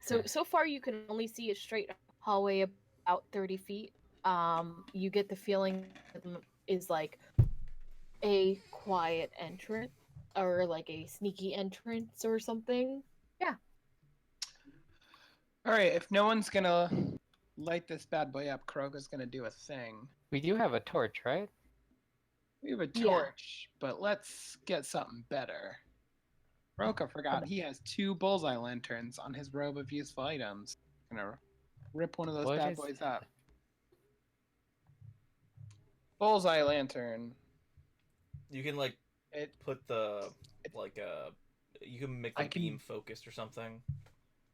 So far you can only see a straight hallway about 30 feet. You get the feeling is like a quiet entrance or like a sneaky entrance or something. Yeah. All right. If no one's gonna light this bad boy up, Kuroka's gonna do a thing. We do have a torch, right? We have a Yeah. torch, but let's get something better. Kuroka forgot he has 2 bullseye lanterns on his robe of useful items. Gonna rip one of those What bad is boys that? up. Bullseye lantern. You can like It put the like you can make the beam focused or something.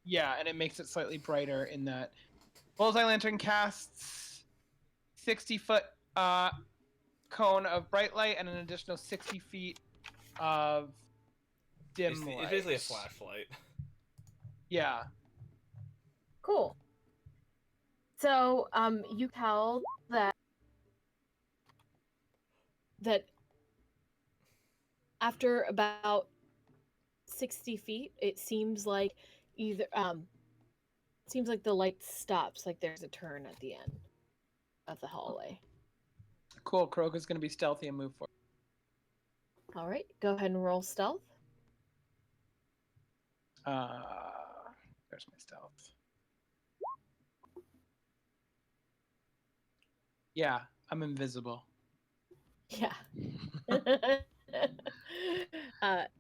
Yeah, and it makes it slightly brighter in that bullseye lantern casts 60-foot cone of bright light and an additional 60 feet of dim light. It's basically a flashlight. Yeah. Cool. So, you tell that after about 60 feet, it seems like the light stops, like there's a turn at the end of the hallway. Cool. Kuroko's gonna be stealthy and move forward. All right, go ahead and roll stealth. There's my stealth. Yeah, I'm invisible. Yeah.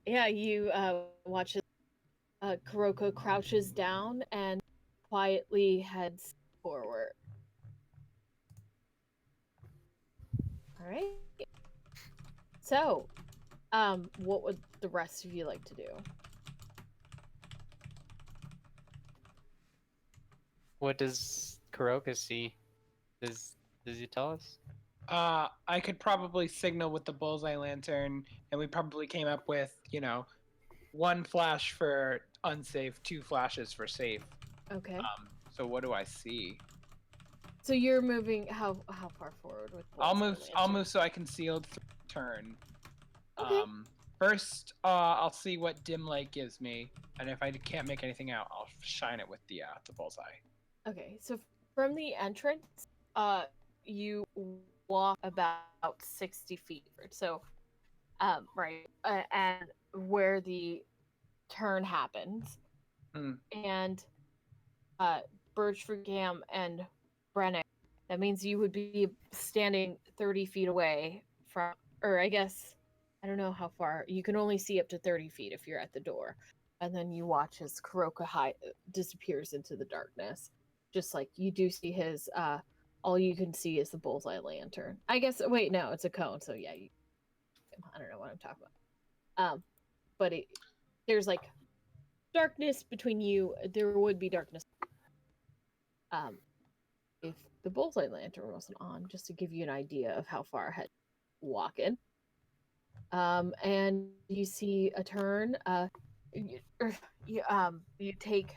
Yeah, you watch as Kuroko crouches down and quietly heads forward. All right. So, what would the rest of you like to do? What does Kuroka see? Does he tell us? I could probably signal with the bullseye lantern, and we probably came up with, one flash for unsafe, two flashes for safe. Okay. So what do I see? So you're moving how far forward with I'll bullseye move. I'll lantern? move so I can seal the turn. Okay. First, I'll see what dim light gives me, and if I can't make anything out, I'll shine it with the bullseye. Okay, so from the entrance, you walk about 60 feet. So, right, and where the turn happens, and Bergfrugam and Brennick, that means you would be standing 30 feet away from, or I guess, I don't know how far. You can only see up to 30 feet if you're at the door. And then you watch as Kuroka disappears into the darkness. Just like you do see his, all you can see is the bullseye lantern. I guess, wait, no, it's a cone. So yeah, I don't know what I'm talking about. But there's like darkness between you. There would be darkness. If the bullseye lantern wasn't on, just to give you an idea of how far ahead walking. And you see a turn. You take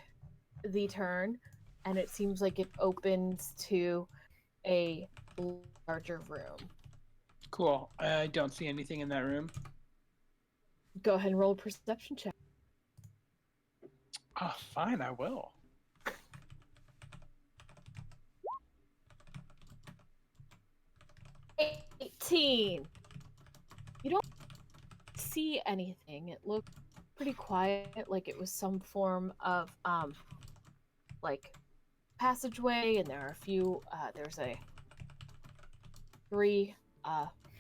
the turn, and it seems like it opens to a larger room. Cool. I don't see anything in that room. Go ahead and roll a perception check. Oh, fine, I will. 18. You don't see anything. It looked pretty quiet, like it was some form of like passageway, and there are a few there's three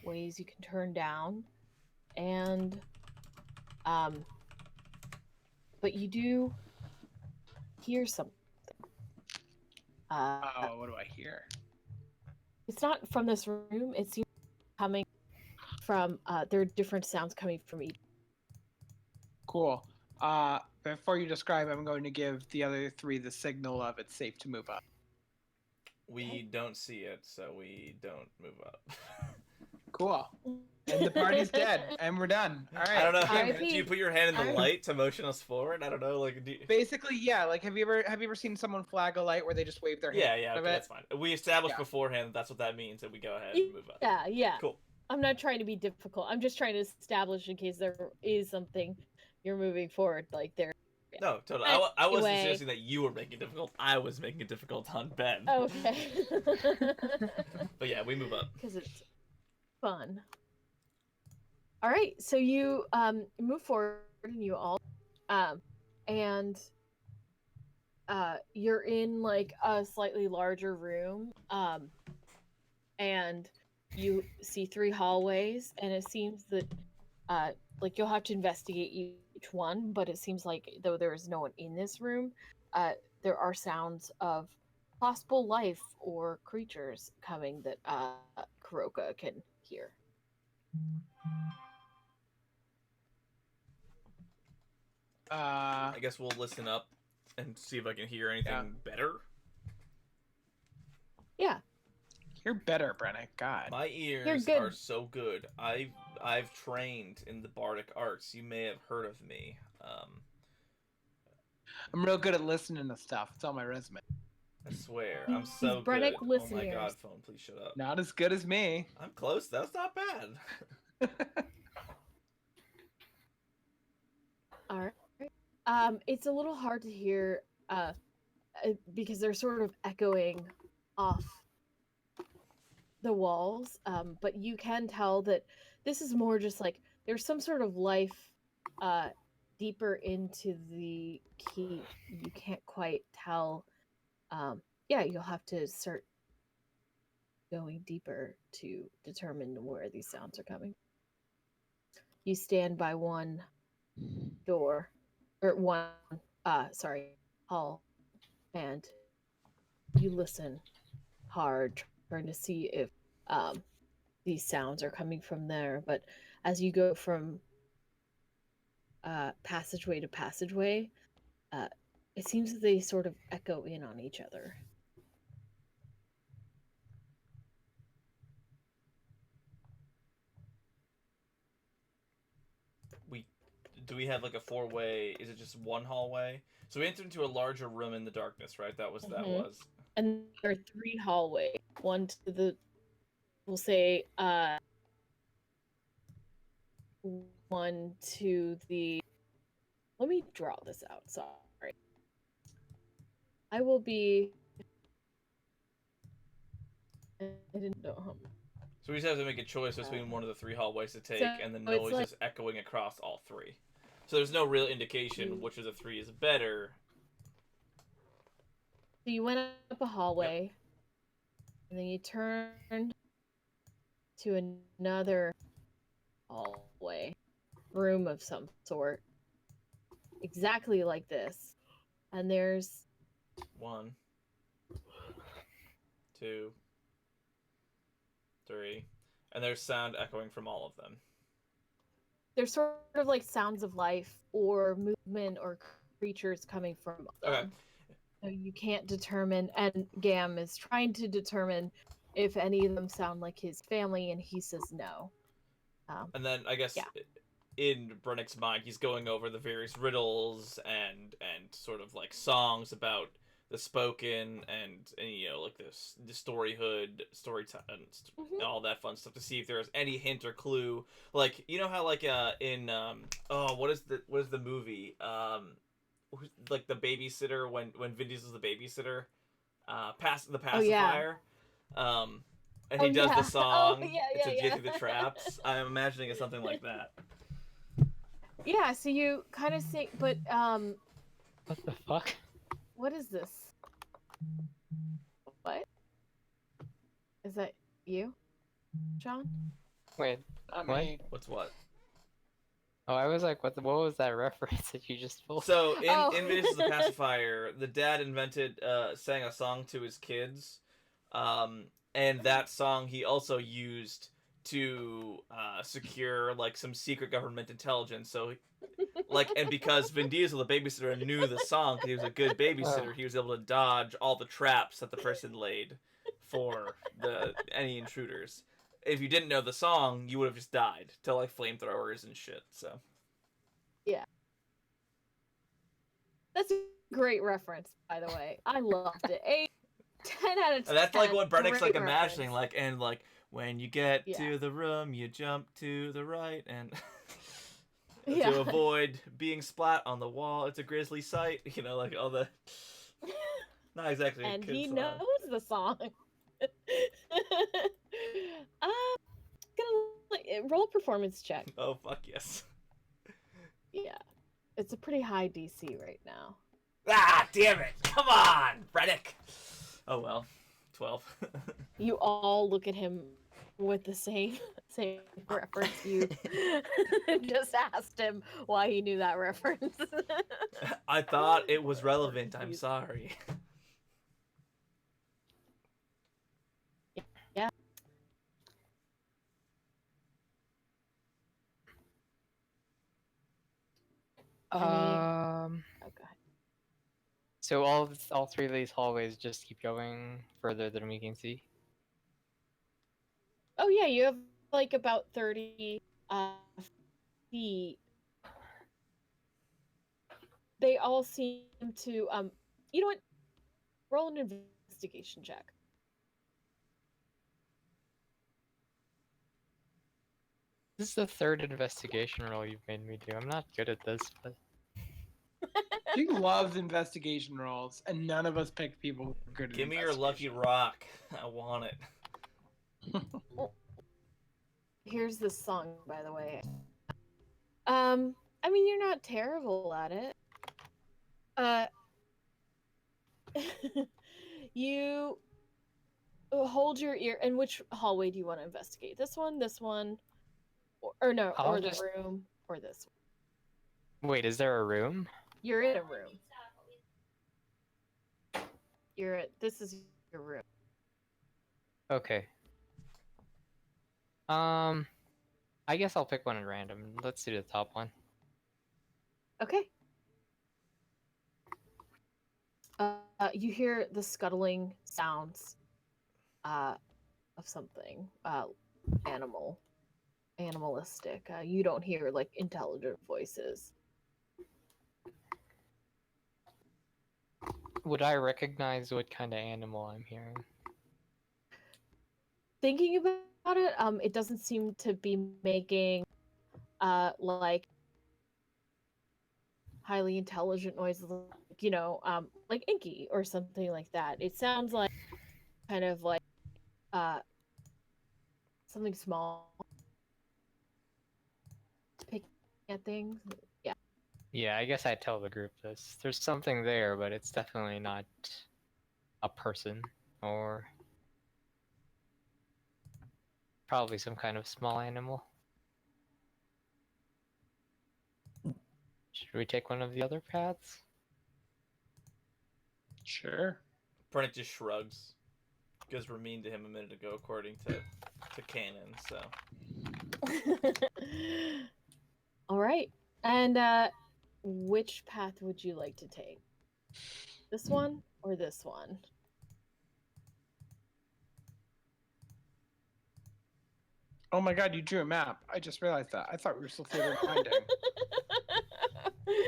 ways you can turn down, and but you do hear something. What do I hear? It's not from this room. It seems coming from there are different sounds coming from each. Cool. Before you describe, I'm going to give the other three the signal of it's safe to move up. We don't see it, so we don't move up. Cool. And the party's dead, and we're done. All right. I don't know. RIP. Do you put your hand in the RIP. light to motion us forward? I don't know. Like, Basically, yeah. Like, have you ever seen someone flag a light where they just wave their hand? yeah, out of okay, it? that's fine. We established Yeah. beforehand that's what that means, and we go ahead and move up. Yeah. Cool. I'm not trying to be difficult. I'm just trying to establish in case there is something you're moving forward, like there. No, totally. I wasn't Anyway. suggesting that you were making it difficult. I was making it difficult on Ben. Okay. But yeah, we move up. Because it's fun. All right, so you move forward, and you all and you're in like a slightly larger room, and you see 3 hallways, and it seems that like you'll have to investigate each one, but it seems like though there is no one in this room, there are sounds of possible life or creatures coming that Kuroka can hear. I guess we'll listen up and see if I can hear anything better. Yeah. You're better, Brennick. God. My You're ears good. are so good. I've trained in the bardic arts. You may have heard of me. I'm real good at listening to stuff. It's on my resume. I swear, He's I'm so Brennick good. Oh my listeners. god, phone, please shut up. Not as good as me. I'm close. That's not bad. It's a little hard to hear because they're sort of echoing off the walls, but you can tell that this is more just like there's some sort of life deeper into the keep. You can't quite tell. Yeah, you'll have to start going deeper to determine where these sounds are coming. You stand by one door, or one, hall, and you listen hard, trying to see if these sounds are coming from there. But as you go from passageway to passageway, it seems that they sort of echo in on each other. Do we have like a four-way? Is it just one hallway? So we entered into a larger room in the darkness, right? That Mhm. was. And there are 3 hallways. One to the, we'll say, one to the. Let me draw this out. Sorry. I will be. I didn't know how. So we just have to make a choice between one of the 3 hallways to take, So and the it's noise like- is echoing across all 3. So there's no real indication which of the 3 is better. So you went up a hallway, and then you turned to another hallway, room of some sort, exactly like this. And there's 1, 2, 3, and there's sound echoing from all of them. there's sort of like sounds of life or movement or creatures coming from them. Okay. So you can't determine, and Gam is trying to determine if any of them sound like his family, and he says no. And then I guess Yeah. in Brennick's mind, he's going over the various riddles and sort of like songs about the spoken and you know like this the storyhood, story time, and all that fun stuff to see if there's any hint or clue. Like you know how like in what is the movie like the babysitter when Vin Diesel's the babysitter, the pacifier. And he does the song to get through the traps. I'm imagining it's something like that. Yeah, so you kind of see, but What the fuck? what is this? What? Is that you, John? Wait, I What? mean, What's what? oh, I was like, what was that reference that you just pulled? So Oh. in Vin Diesel's the pacifier, the dad sang a song to his kids, and that song he also used to secure like some secret government intelligence. So like, and because Vin Diesel, the babysitter, knew the song because he was a good babysitter, he was able to dodge all the traps that the person laid for any intruders. If you didn't know the song, you would have just died to like flamethrowers and shit. So That's a great reference, by the way. I loved it. 10 out of 10. and that's like what Brennick's Great like imagining, reference. like when you get Yeah. to the room, you jump to the right and. Yeah. To avoid being splat on the wall, it's a grisly sight. You know, like all the. Not exactly. A And kid's he song. knows the song. Roll a performance check. Oh fuck yes. Yeah, it's a pretty high DC right now. Ah, damn it! Come on, Brennick. Oh well, 12. You all look at him with the same reference. You just asked him why he knew that reference. I thought it was relevant. I'm sorry. Yeah. Um. Oh, go ahead. So all 3 of these hallways just keep going further than we can see. Oh yeah, you have like about 30 feet. They all seem to you know what? Roll an investigation check. This is the 3rd investigation roll you've made me do. I'm not good at this, but She loves investigation rolls, and none of us picked people who are good at Give me your lucky investigation. rock. I want it. Here's this song, by the way. I mean, you're not terrible at it. You hold your ear. And which hallway do you want to investigate? This one, or no, I'll or just- the room, or this one? Wait, is there a room? You're in a room. This is your room. Okay. I guess I'll pick one at random. Let's do the top one. Okay. You hear the scuttling sounds of something animalistic. You don't hear like intelligent voices. Would I recognize what kind of animal I'm hearing? Thinking about it, it doesn't seem to be making like highly intelligent noises, like Inky or something like that. It sounds like kind of like something small, picking at things. Yeah. Yeah, I guess I tell the group this. There's something there, but it's definitely not a person or probably some kind of small animal. Should we take one of the other paths? Sure. Brennick just shrugs. Because we're mean to him a minute ago, according to canon, so. All right. And which path would you like to take? This one or this one? Oh my god, you drew a map. I just realized that. I thought we were still figuring finding.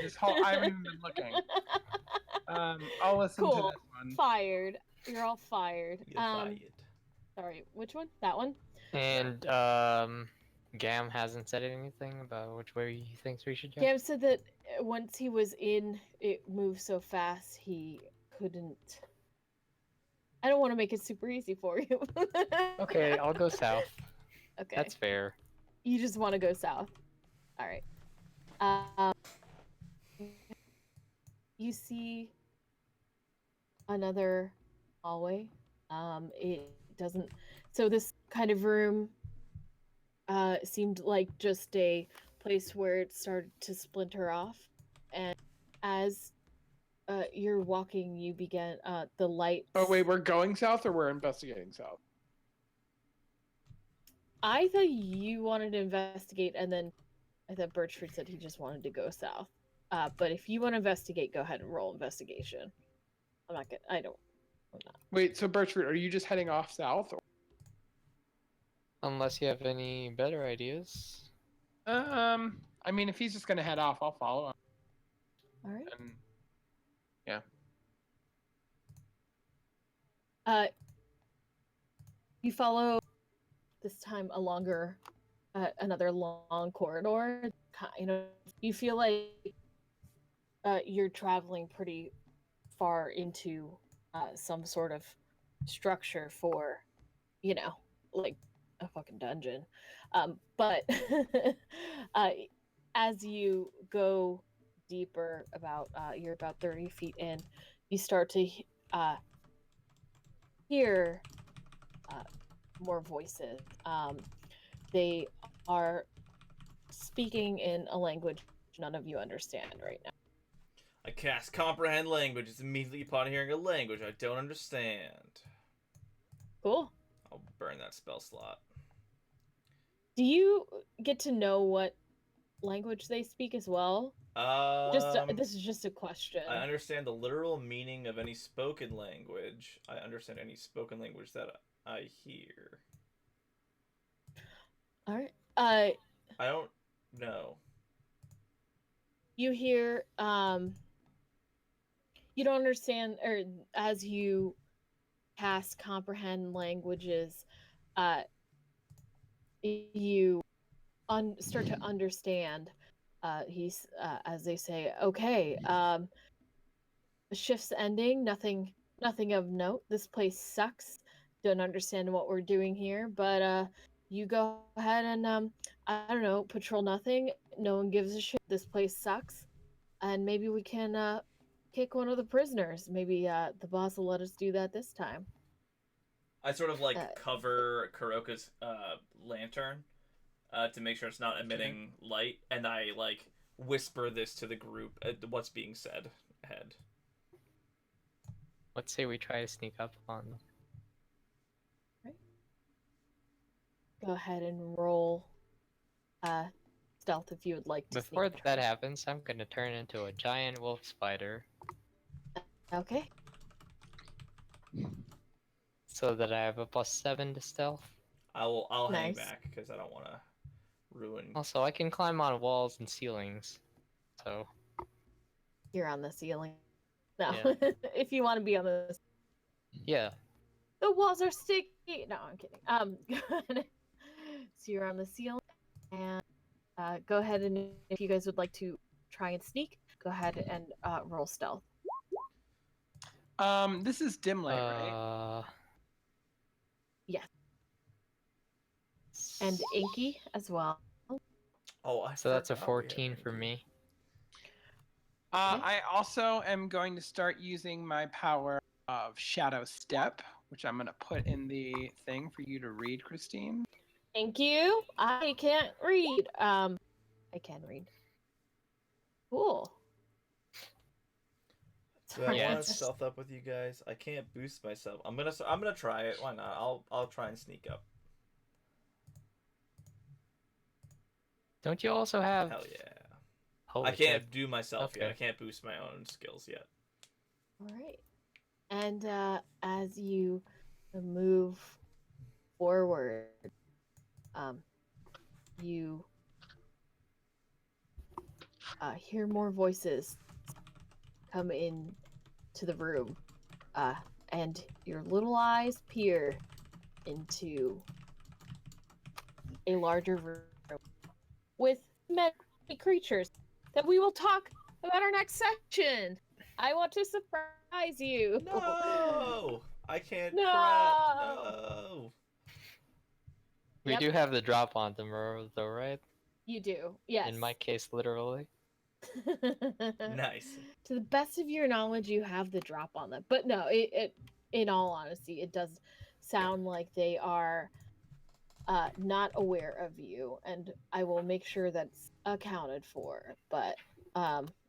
This whole I haven't even been looking. I'll listen to Cool. this one. Fired. You're all fired. You're fired. Sorry, which one? That one? And Gam hasn't said anything about which way he thinks we should go. Gam said that once he was in, it moved so fast he couldn't. I don't want to make it super easy for you. Okay, I'll go south. Okay. That's fair. You just want to go south. All right. You see another hallway. It doesn't. So this kind of room seemed like just a place where it started to splinter off, and as you're walking, you begin the light. Oh wait, we're going south or we're investigating south? I thought you wanted to investigate, and then I thought Birchford said he just wanted to go south. But if you want to investigate, go ahead and roll investigation. I'm not gonna. I'm not. Wait, so Birchford, are you just heading off south? Or... Unless you have any better ideas. I mean, if he's just gonna head off, I'll follow him. All right. And... yeah. You follow this time a longer, another long corridor. You feel like you're traveling pretty far into some sort of structure for, like a fucking dungeon. But as you go deeper, you're about 30 feet in, you start to hear more voices. They are speaking in a language none of you understand right now. I cast comprehend languages immediately upon hearing a language I don't understand. Cool. I'll burn that spell slot. Do you get to know what language they speak as well? This is just a question. I understand the literal meaning of any spoken language. I understand any spoken language that I hear. All right. I don't know. You hear you don't understand, or as you cast comprehend languages, you start to understand. He's as they say, okay, the shift's ending. Nothing of note. This place sucks. Don't understand what we're doing here, but you go ahead and I don't know, patrol nothing. No one gives a shit. This place sucks, and maybe we can kick one of the prisoners. Maybe the boss will let us do that this time. I sort of Uh, cover Kuroka's lantern to make sure it's not emitting light, and I whisper this to the group what's being said ahead. Let's say we try to sneak up on them. Go ahead and roll stealth if you would like to. Before sneak that attack. happens, I'm gonna turn into a giant wolf spider Okay. so that I have a +7 to stealth. I'll hang Nice. back because I don't want to ruin. Also, I can climb on walls and ceilings, so You're on the ceiling. No, Yeah. if you want to be on yeah. the walls are sticky. No, I'm kidding. So you're on the ceiling, and go ahead and if you guys would like to try and sneak, go ahead and roll stealth. This is dim light, right? Yes. And Inky as well. Oh, I So that's a forgot we had 14 for Inky. me. I also am going to start using my power of Shadow Step, which I'm going to put in the thing for you to read, Christine. Thank you. I can't read. I can read. Cool. Do I Yeah, want to it's- stealth up with you guys? I can't boost myself. I'm gonna try it. Why not? I'll try and sneak up. Don't you also have? Hell yeah. Holy I can't shit. do myself yet. Okay. I can't boost my own skills yet. All right. And as you move forward, you hear more voices come in to the room, and your little eyes peer into a larger room with many creatures that we will talk about our next section. I want to surprise you. No, I can't. No! No. We Yep. do have the drop on them, though, right? You do, yes. In my case, literally. Nice. To the best of your knowledge, you have the drop on them. But no, it in all honesty, it does sound like they are not aware of you, and I will make sure that's accounted for. But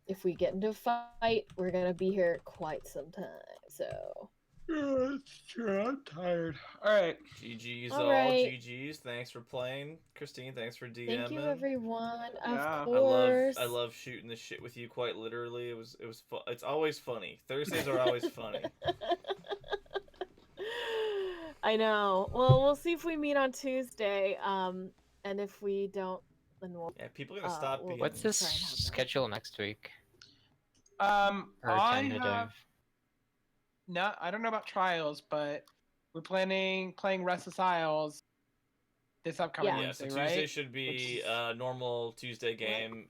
if we get into a fight, we're gonna be here quite some time. So That's true. I'm tired. All right. GG's All all. right. GG's. Thanks for playing, Christine. Thanks for DMing. thank you, everyone. Yeah. Of course. I love shooting this shit with you. Quite literally, it was It's always funny. Thursdays are always funny. I know. Well, we'll see if we meet on Tuesday. And if we don't, then we'll. Yeah, people are gonna stop well, being. What's this Try and have that. schedule next week? Or I tentative? have not. I don't know about trials, but we're planning playing Restless Isles this upcoming Yeah. Yeah, so Wednesday, Tuesday right? should be Which is- normal Tuesday game.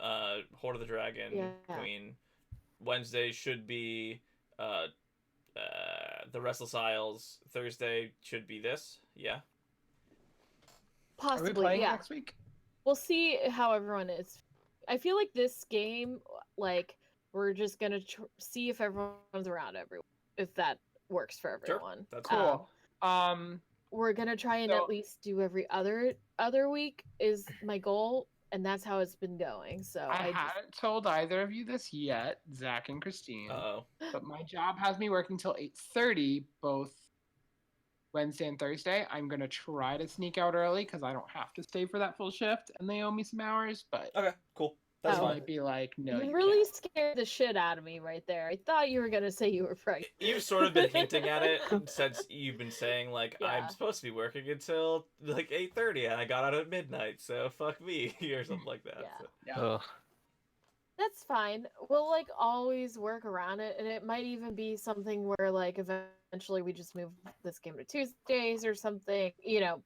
Horde of the Dragon Yeah. Queen. Wednesday should be the Restless Isles. Thursday should be this. Yeah. Are Possibly, we playing yeah. next week? We'll see how everyone is. I feel like this game, like, we're just gonna see if everyone's around if that works for Sure. everyone. That's Cool. We're gonna try and So- at least do every other week is my goal, and that's how it's been going. So I just, haven't told either of you this yet, Zach and Christine. Uh-oh. But my job has me working till 8:30 both Wednesday and Thursday. I'm gonna try to sneak out early because I don't have to stay for that full shift, and they owe me some hours. But Okay, cool. That's I Oh. fine. might be like, no, you you really can't. scared the shit out of me right there. I thought you were gonna say you were pregnant. You've sort of been hinting at it since you've been saying like Yeah. I'm supposed to be working until like 8:30 and I got out at midnight, so fuck me or something like that. Yeah. So. Yeah. Ugh. That's fine. We'll like always work around it, and it might even be something where like eventually we just move this game to Tuesdays or something,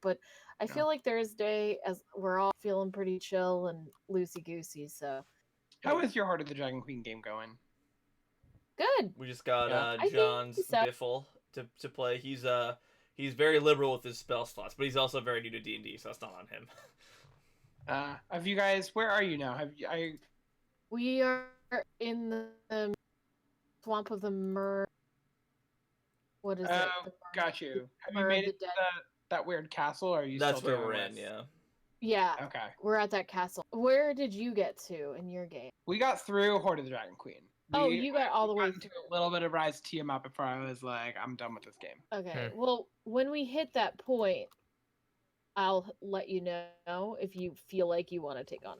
But I feel like Thursday, as we're all feeling pretty chill and loosey goosey, so How is your Heart of the Dragon Queen game going? Good. We just got Yeah. I think John's so. Biffle to play. He's very liberal with his spell slots, but he's also very new to D&D, so that's not on him. Have you guys? Where are you now? Have you? We are in the swamp of the What is it? Oh, The got you. Have you Mer- made the it to dead- that weird castle? Or are you That's still where dealing we're in, with- yeah. Yeah, Okay. we're at that castle. Where did you get to in your game? We got through Horde of the Dragon Queen. Oh, you got all the way into a little bit of Rise of Tiamat before I was like, I'm done with this game. Okay. Well, when we hit that point, I'll let you know if you feel like you want to take on.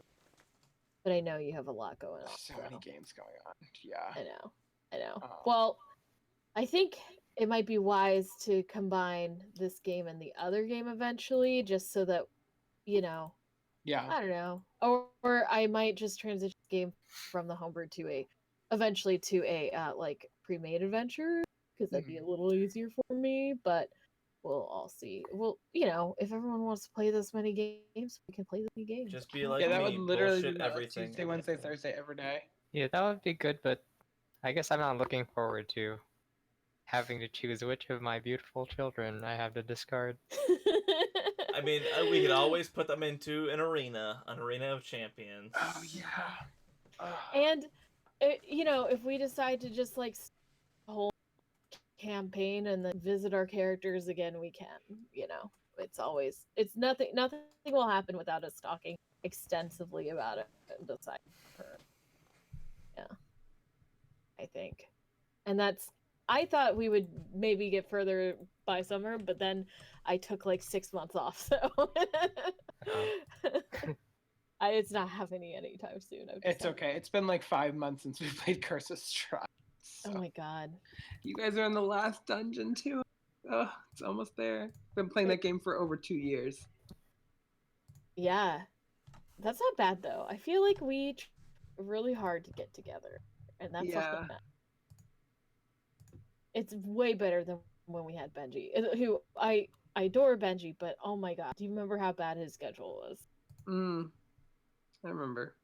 But I know you have a lot going on. So many games going on. Yeah. I know. Oh. Well, I think it might be wise to combine this game and the other game eventually, just so that, you know, Yeah. I don't know. Or I might just transition the game from the homebrew to eventually to a like pre-made adventure, because that'd be a little easier for me, but we'll all see. Well, you know, if everyone wants to play this many games, we can play this many games. Just be like Yeah, that me, would literally bullshit be my everything. Tuesday, Wednesday, Thursday, every day. Yeah, that would be good, but I guess I'm not looking forward to having to choose which of my beautiful children I have to discard. I mean, we could always put them into an arena of champions. Oh yeah. And you know, if we decide to just like a whole campaign and then visit our characters again, we can. You know, it's nothing will happen without us talking extensively about it and decide. Yeah, I think, and I thought we would maybe get further by summer, but then I took like 6 months off, so it's not happening anytime soon. It's okay. It's been like 5 months since we played Curse of Strahd. So. Oh my god. You guys are in the last dungeon too. Oh, it's almost there. Been playing that game for over 2 years. Yeah. That's not bad though. I feel like we really hard to get together. And that's something that it's way better than when we had Benji. Who I adore Benji, but oh my god, do you remember how bad his schedule was? I remember.